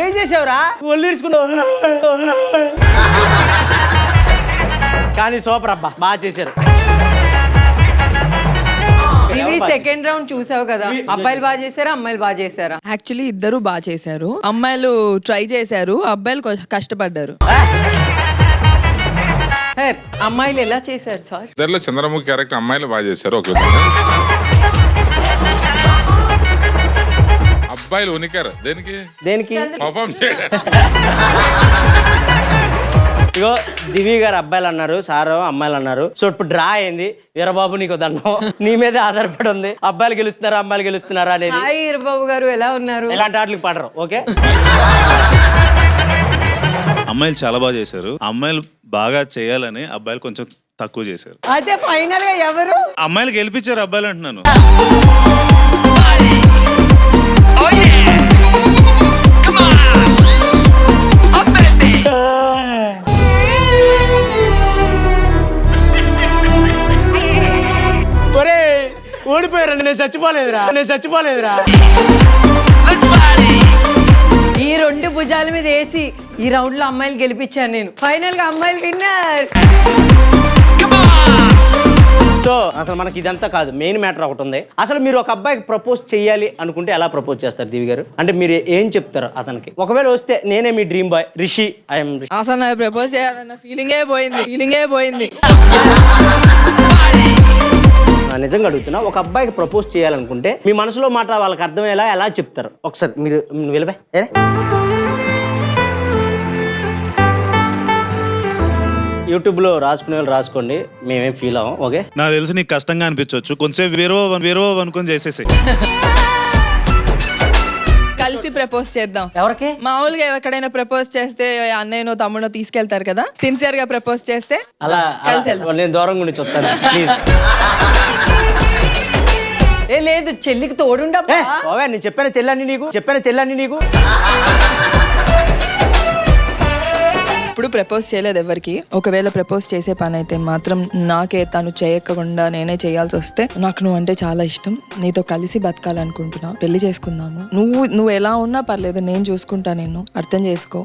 ఏం చేసావురా? ఒళ్ళు ఇరుచుకున్నావు. కానీ సూపర్ అబ్బా, బాగా చేశారు. సెకండ్ రౌండ్ చూసావు కదా, అబ్బాయిలు బాగా చేశారా అమ్మాయిలు బాగా చేశారా? యాక్చువల్లీ ఇద్దరు బాగా చేశారు. అమ్మాయిలు ట్రై చేశారు, అబ్బాయిలు కష్టపడ్డారు. సార్ అమ్మాయిలు ఎలా చేశారు సార్? ఇద్దరిలో చంద్రముఖి క్యారెక్టర్ అమ్మాయిలు బాగా చేశారు ఒక విధంగా. అబ్బాయిలు ఉనికారు దేనికి పాపం చేయడం. ఇగో దివి గారు అబ్బాయిలు అన్నారు, సారు అమ్మాయిలు అన్నారు. సో ఇప్పుడు డ్రా అయింది. వీరబాబు నీకు దండం, నీ మీదే ఆధారపడి ఉంది. అబ్బాయిలు గెలుస్తున్నారా అమ్మాయిలు గెలుస్తున్నారా అనేది. హాయ్ వీరబాబు గారు, ఎలా ఉన్నారు? ఇలాంటి ఆటలకు పడరు. ఓకే, అమ్మాయిలు చాలా బాగా చేశారు. అమ్మాయిలు బాగా చేయాలని అబ్బాయిలు కొంచెం తక్కువ చేశారు. అయితే ఫైనల్ గా ఎవరు? అమ్మాయిలు గెలిపించారు అబ్బాయిలు అంటున్నాను. ఓడిపోయారండి, నేను చచ్చిపోలేదురా. ఈ రెండు భుజాల మీద వేసి ఈ రౌండ్ లో అమ్మాయిలు గెలిపించాను నేను. ఫైనల్ గా అమ్మాయిలు విన్నర్. సో అసలు మనకి ఇదంతా కాదు, మెయిన్ మ్యాటర్ ఒకటి ఉంది. అసలు మీరు ఒక అబ్బాయికి ప్రపోజ్ చేయాలి అనుకుంటే ఎలా ప్రపోజ్ చేస్తారు దివి గారు? అంటే మీరు ఏం చెప్తారు అతనికి? ఒకవేళ వస్తే నేనే మీ డ్రీమ్ బాయ్ రిషి, ఐఎమ్ అసలు నాకు ప్రపోజ్ చేయాలన్న ఫీలింగే పోయింది. నిజంగా అడుగుతున్నా, ఒక అబ్బాయికి ప్రపోజ్ చేయాలనుకుంటే మీ మనసులో మాట వాళ్ళకి అర్థమయ్యేలా ఎలా చెప్తారు? ఒకసారి మీరు వెళ్ళిపోయి యూట్యూబ్లో రాసుకునే వాళ్ళు రాసుకోండి, మేమేం ఫీల్ అవ్వం. ఓకే, నాకు తెలిసి నీకు కష్టంగా అనిపించవచ్చు, కొంచెం వేరో అనుకొని చేసేసి కలిసి ప్రపోజ్ చేద్దాం. ఎవరికి? మామూలుగా ఎక్కడైనా ప్రపోజ్ చేస్తే అన్నయ్యనో తమ్ముడో తీసుకెళ్తారు కదా, సిన్సియర్ గా ప్రపోజ్ చేస్తే అలా కలిసి వెళ్దాం. నేను దూరం గురించి వస్తాను ప్లీజ్. ఏ లేదు, చెల్లికి తోడుండబ్బా. నేను చెప్పాను చెల్లని నీకు. ఇప్పుడు ప్రపోజ్ చేయలేదు ఎవరికి. ఒకవేళ ప్రపోజ్ చేసే పని అయితే మాత్రం నాకే తను చేయకుండా నేనే చేయాల్సి వస్తే, నాకు నువ్వు అంటే చాలా ఇష్టం, నీతో కలిసి బతకాలనుకుంటున్నా, పెళ్లి చేసుకుందాము, నువ్వు ఎలా ఉన్నా పర్లేదు, నేను చూసుకుంటా, నేను అర్థం చేసుకో,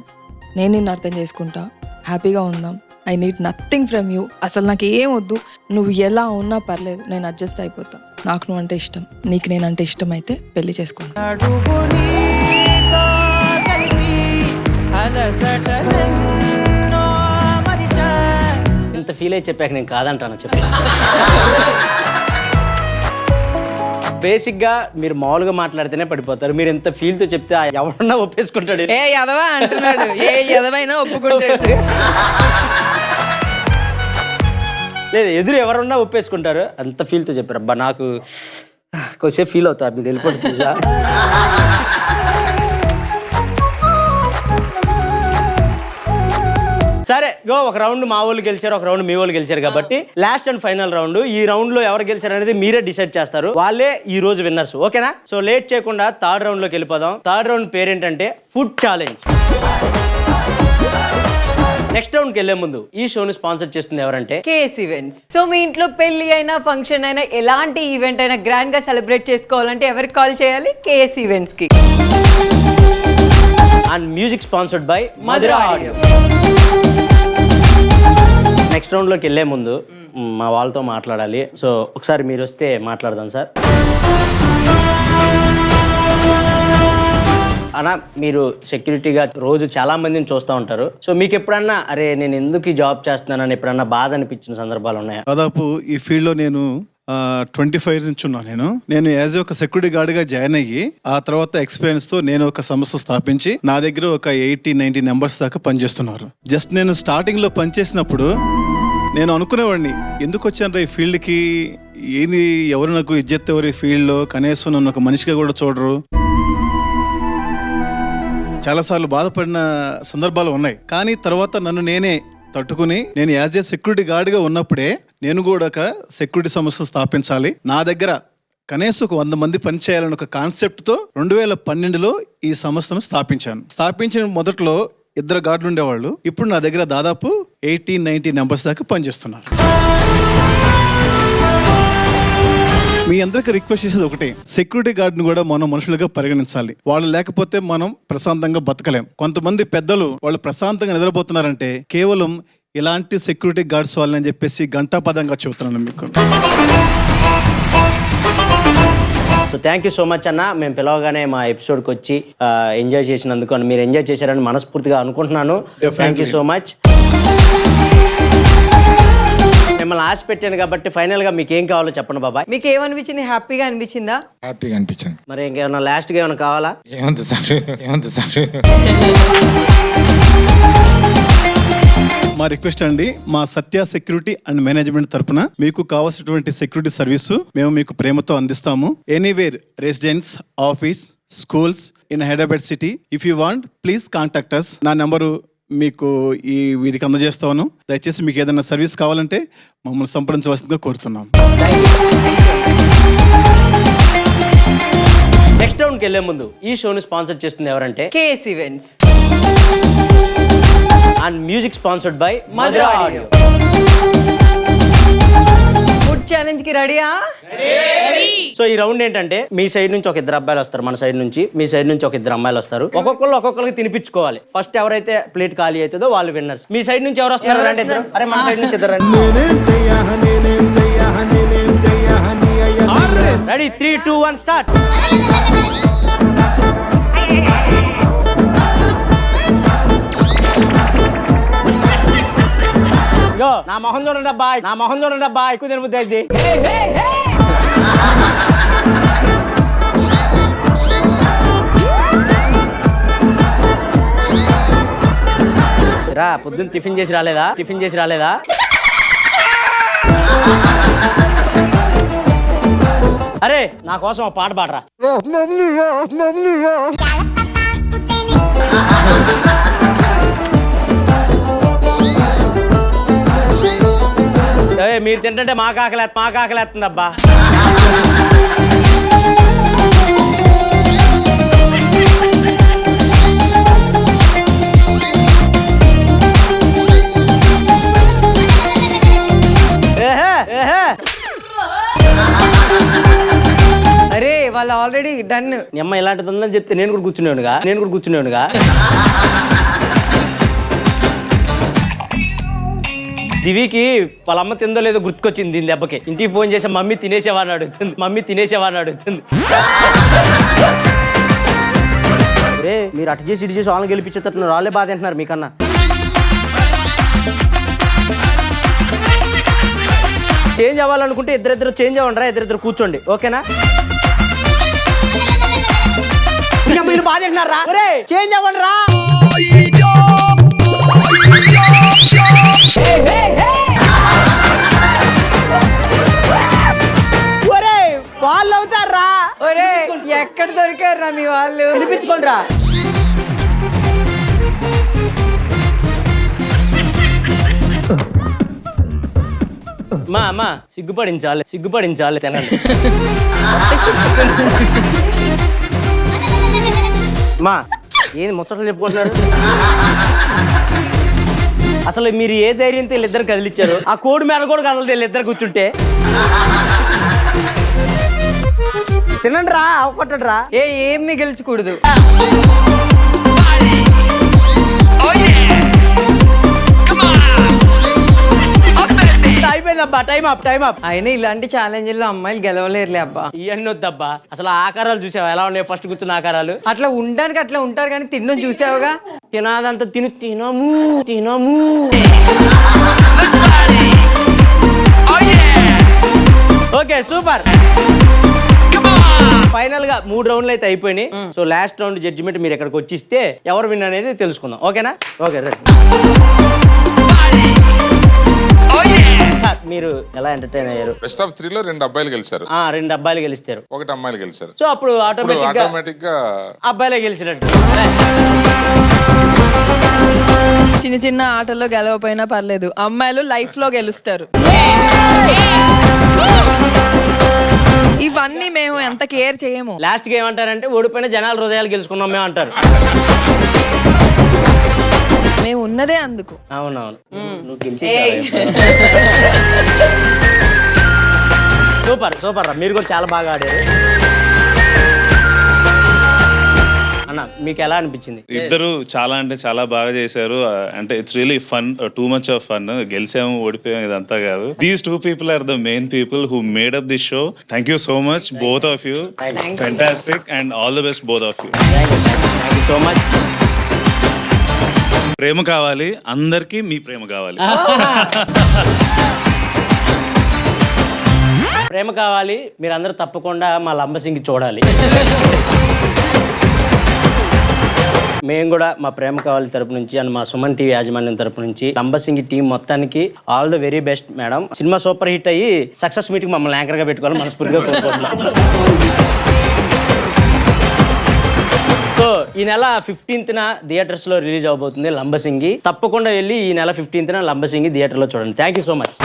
నేను నిన్ను అర్థం చేసుకుంటా, హ్యాపీగా ఉందాం, I need nothing from you, అసలు నాకు ఏం వద్దు, నువ్వు ఎలా ఉన్నా పర్లేదు, నేను అడ్జస్ట్ అయిపోతా, నాకు నువ్వు అంటే ఇష్టం, నీకు నేనంటే ఇష్టం అయితే పెళ్లి చేసుకుందాం. ఇంత ఫీల్ అయి చెప్పాక నేను కాదంటాను చెప్పి. బేసిక్గా మీరు మామూలుగా మాట్లాడితేనే పడిపోతారు, మీరు ఎంత ఫీల్తో చెప్తే ఎవరన్నా ఒప్పేసుకుంటాడు. ఏ ఎదవా అంటున్నాడు, ఏ ఎదవైనా ఒప్పుకుంటాడు. లేదు, ఎదురు ఎవరన్నా ఒప్పేసుకుంటారు. అంత ఫీల్తో చెప్పారు. అబ్బా నాకు కొద్దిసేపు ఫీల్ అవుతారు, మీరు వెళ్ళిపోతుంది సార్. సరే గో, ఒక రౌండ్ మా వాళ్ళు గెలిచారు, ఒక రౌండ్ మీ వాళ్ళు గెలిచారు కాబట్టి లాస్ట్ అండ్ ఫైనల్ రౌండ్. ఈ రౌండ్ లో ఎవరు గెలిచారు అనేది మీరే డిసైడ్ చేస్తారు. వాళ్ళే ఈ రోజు విన్నర్స్. ఓకేనా? సో లేట్ చేయకుండా థర్డ్ రౌండ్ లోకి వెళ్ళిపోదాం. థర్డ్ రౌండ్ పేరేంటంటే ఫుడ్ ఛాలెంజ్. నెక్స్ట్ రౌండ్ కి వెళ్లే ముందు ఈ షోని స్పాన్సర్ చేస్తుంది ఎవరంటే కేఎస్ ఈవెంట్స్. సో మీ ఇంట్లో పెళ్లి అయినా ఫంక్షన్ అయినా ఎలాంటి ఈవెంట్ అయినా గ్రాండ్ గా సెలబ్రేట్ చేసుకోవాలంటే ఎవరికి కాల్ చేయాలి? కేఎస్ ఈవెంట్స్ కి. And music sponsored by Madhura audio. Next round లోకి వెళ్లే ముందు మా వాళ్ళతో మాట్లాడాలి. సో ఒకసారి మీరు వస్తే మాట్లాడదాం సార్. అన్నా, మీరు సెక్యూరిటీగా రోజు చాలా మందిని చూస్తూ ఉంటారు. సో మీకు ఎప్పుడన్నా అరే నేను ఎందుకు ఈ జాబ్ చేస్తున్నానని ఎప్పుడన్నా బాధ అనిపించిన సందర్భాలు ఉన్నాయా? దాదాపు ఈ ఫీల్డ్ లో నేను 25 years నుంచి ఉన్నాను. నేను యాజ్ ఒక సెక్యూరిటీ గార్డ్ గా జాయిన్ అయ్యి ఆ తర్వాత ఎక్స్పీరియన్స్ తో నేను ఒక సంస్థ స్థాపించి నా దగ్గర ఒక 80-90 మెంబర్స్ దాకా పనిచేస్తున్నారు. జస్ట్ నేను స్టార్టింగ్ లో పనిచేసినప్పుడు నేను అనుకునేవాడిని, ఎందుకు వచ్చాను ఈ ఫీల్డ్కి, ఏంది ఎవరు నాకు ఇజ్జత్ ఎవరు ఈ ఫీల్డ్లో, కనీసం నన్ను ఒక మనిషిగా కూడా చూడరు. చాలాసార్లు బాధపడిన సందర్భాలు ఉన్నాయి. కానీ తర్వాత నన్ను నేనే తట్టుకుని నేను యాజ్ ఏ సెక్యూరిటీ గార్డ్గా ఉన్నప్పుడే నేను కూడా ఒక సెక్యూరిటీ సంస్థ స్థాపించాలి, నా దగ్గర కనీసం ఒక 100 మంది పనిచేయాలని ఒక కాన్సెప్ట్తో 2012లో ఈ సంస్థను స్థాపించాను. స్థాపించిన మొదట్లో 2 గార్డులు ఉండేవాళ్ళు. ఇప్పుడు నా దగ్గర దాదాపు 80-90 మెంబర్స్ దాకా పనిచేస్తున్నారు. మీ అందరికి రిక్వెస్ట్ చేసేది ఒకటే, సెక్యూరిటీ గార్డ్ని కూడా మనం మనుషులుగా పరిగణించాలి. వాళ్ళు లేకపోతే మనం ప్రశాంతంగా బతకలేం. కొంతమంది పెద్దలు వాళ్ళు ప్రశాంతంగా నిద్రపోతున్నారంటే కేవలం ఇలాంటి సెక్యూరిటీ గార్డ్స్ వాళ్ళని చెప్పేసి గంటాపదంగా చెబుతున్నాను మీకు. So thank you so much అన్న. మేము పిలవగానే మా ఎపిసోడ్కి వచ్చి ఎంజాయ్ చేసినందుకు, మీరు ఎంజాయ్ చేశారని మనస్ఫూర్తిగా అనుకుంటున్నాను. Thank you so much. మిమ్మల్ని ఆశ పెట్టాను కాబట్టి ఫైనల్ గా మీకు ఏం కావాలో చెప్పండి బాబాయ్. మీకు ఏమనిపించింది? హ్యాపీగా అనిపించిందా? హ్యాపీగా అనిపించింది. మరి ఇంకేమన్నా లాస్ట్ గా ఏమైనా కావాలా? ఏమంత సార్, ఏమంత సార్. మా రిక్వెస్ట్ అండి, మా సత్య సెక్యూరిటీ అండ్ మేనేజ్మెంట్ తరపున మీకు కావాల్సినటువంటి సెక్యూరిటీ సర్వీసు మేము మీకు ప్రేమతో అందిస్తాము. Anywhere residence, office, schools in Hyderabad city. If you want please contact us. నా నెంబరు మీకు వీరికి అందజేస్తాను. దయచేసి మీకు ఏదైనా సర్వీస్ కావాలంటే మమ్మల్ని సంప్రదించవలసిందిగా కోరుతున్నాం. నెక్స్ట్ రౌండ్కి వెళ్ళే ముందు ఈ షోని స్పాన్సర్ చేస్తుంది ఎవరంటే KS events and music sponsored by Madhura audio. Food challenge కి రెడీయా? సో ఈ రౌండ్ ఏంటంటే మీ సైడ్ నుంచి ఒక ఇద్దరు అబ్బాయిలు వస్తారు, మన సైడ్ నుంచి, మీ సైడ్ నుంచి ఒక ఇద్దరు అమ్మాయిలు వస్తారు. ఒక్కొక్కరికి తినిపించుకోవాలి. ఫస్ట్ ఎవరైతే ప్లేట్ ఖాళీ అవుతుందో వాళ్ళు విన్నర్స్. మీ సైడ్ నుంచి ఎవరు వస్తారు? రండి ఇద్దరు. అరే మన సైడ్ నుంచి ఇద్దరు రండి. Ready 3, 2, 1 start. నా మొహం చూడండి అబ్బా, నా మొహం చూడండి అబ్బా, ఎక్కువ తినబుద్ధి అయితే. రా పొద్దున్న టిఫిన్ చేసి రాలేదా? టిఫిన్ చేసి రాలేదా? అరే నా కోసం ఒక పాట పాడరా. మీరు తింటే మా కాకలేస్తుంది అబ్బా. అరే వాళ్ళు ఆల్రెడీ డన్. నీ అమ్మ ఇలాంటిది ఉందని చెప్తే నేను కూడా కూర్చునేవాడుగా. దివికి వాళ్ళ అమ్మ తిందో లేదో గుర్తుకొచ్చింది దీని దెబ్బకి. ఇంటికి ఫోన్ చేసి మమ్మీ తినేసేవాడిని అడుగుతుంది. రే మీరు అటు చేసి ఇటు చేసి వాళ్ళని గెలిపించేటట్టు వాళ్ళే బాధ అంటున్నారు మీకన్నా. చేంజ్ అవ్వాలనుకుంటే ఇద్దరిద్దరు చేంజ్ అవ్వండి రా, ఇద్దరిద్దరు కూర్చోండి, ఓకేనా? మీరు బాధ అంటున్నారా? చేంజ్ అవ్వండి రా. వాళ్ళు అవుతారా? ఎక్కడ దొరికారా మీ వాళ్ళు? వినిపించుకోండి రా. మా సిగ్గుపడించాలి తినండి. మా ఏంది ముచ్చట్లు చెప్పుకుంటున్నారు? అసలు మీరు ఏ ధైర్యంతో వీళ్ళిద్దరు కదిలిచ్చారు? ఆ కోడి మీద కూడా కదలదు వీళ్ళిద్దరు కూర్చుంటే. తినండి రా, అవకొట్టండి రా. ఏం మిగిల్చకూడదు. అయిపోయిందబ్బా, టైం అప్. అయినా ఇలాంటి ఛాలెంజ్లో అమ్మాయిలు గెలవలేరులే అబ్బా. ఇవన్నీ వద్దబ్బా. అసలు ఆకారాలు చూసావా ఎలా ఉన్నాయి? ఫస్ట్ కూర్చున్న ఆకారాలు అట్లా ఉండడానికి అట్లా ఉంటారు కానీ తినడం చూసావుగా. తినాదంతా తినము. Okay super. ఫైనల్ గా 3 రౌండ్లు అయితే అయిపోయినాయి. సో లాస్ట్ రౌండ్ జడ్జిమెంట్ మీరు ఎక్కడికి వచ్చిస్తే ఎవరు విన్ అనేది తెలుసుకుందాం, ఓకేనా? Okay right. మీరు ఎలా ఎంటర్టైన్ అయ్యారు? బెస్ట్ ఆఫ్ 3లో 2 అబ్బాయిలు గెలిచారు. 2 అబ్బాయిలు గెలిస్తారు, 1 అమ్మాయిలు గెలిచారు. సో అప్పుడు ఆటోమేటిక్ గా అబ్బాయిలే గెలిచినట్టు. చిన్న ఆటల్లో గెలవపోయినా పర్లేదు, అమ్మాయిలు లైఫ్ లో గెలుస్తారు. ఇవన్నీ మేము ఎంత కేర్ చేయము. లాస్ట్ గా ఏమంటారంటే ఓడిపోయిన జనాల హృదయాలు గెలుచుకున్నాం మేము అంటారు. మేము ఉన్నదే అందుకు. అవునవును. సూపర్ రా, మీరు కూడా చాలా బాగా ఆడారు అన్న. మీకు ఎలా అనిపించింది? ఇద్దరు చాలా అంటే చాలా బాగా చేశారు. అంటే it's really fun, too much of fun. గెలిచాము ఓడిపోయాము ఇదంతా కాదు. These 2 people are the main people who made up this show. Thank you so much both of you. Fantastic and all the best both of you. Thank you so much. ప్రేమ కావాలి అందరికీ, మీ ప్రేమ కావాలి. ప్రేమ కావాలి మీరందరూ తప్పకుండా మా లంబసింగి చూడాలి. మేము కూడా మా ప్రేమ కావాలి తరపు నుంచి అండ్ మా సుమన్ టీవీ యాజమాన్యం తరపు నుంచి లంబసింగి టీం మొత్తానికి all the very best madam. Cinema super hit అయ్యి సక్సెస్ మీటింగ్ మమ్మల్ని యాంకర్ గా పెట్టుకోవాలని మనస్ఫూర్తిగా కోరుకుంటున్నాం. సో ఈ నెల 15th థియేటర్స్ లో రిలీజ్ అవబోతుంది లంబసింగి. తప్పకుండా వెళ్ళి ఈ నెల 15th లంబసింగి థియేటర్ లో చూడండి. Thank you so much.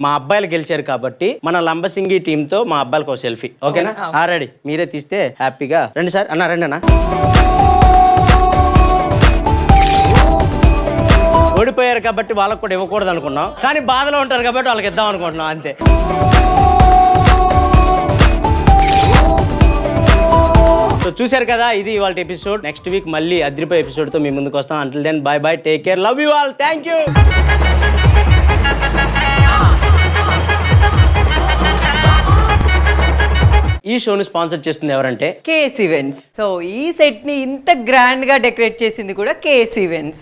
మా అబ్బాయిలు గెలిచారు కాబట్టి మన లంబసింగి టీమ్ తో మా అబ్బాయిలకు ఒక సెల్ఫీ, ఓకేనా? రెడీ, మీరే తీస్తే హ్యాపీగా రండి సార్. అన్న రండి అన్న. ఓడిపోయారు కాబట్టి వాళ్ళకు కూడా ఇవ్వకూడదు అనుకున్నాం, కానీ బాధలో ఉంటారు కాబట్టి వాళ్ళకి ఇద్దాం అనుకుంటున్నాం అంతే. సో చూశారు కదా, ఇది ఇవాళ ఎపిసోడ్. నెక్స్ట్ వీక్ మళ్ళీ అద్రిపోయే ఎపిసోడ్ తో మీ ముందుకు వస్తాం. Until then bye bye, take care, love you all, thank you. ఈ షోని స్పాన్సర్ చేస్తుంది ఎవరంటే కేఎస్ ఈవెంట్స్. సో ఈ సెట్ ని ఇంత గ్రాండ్ గా డెకరేట్ చేసింది కూడా కేఎస్ ఈవెంట్స్.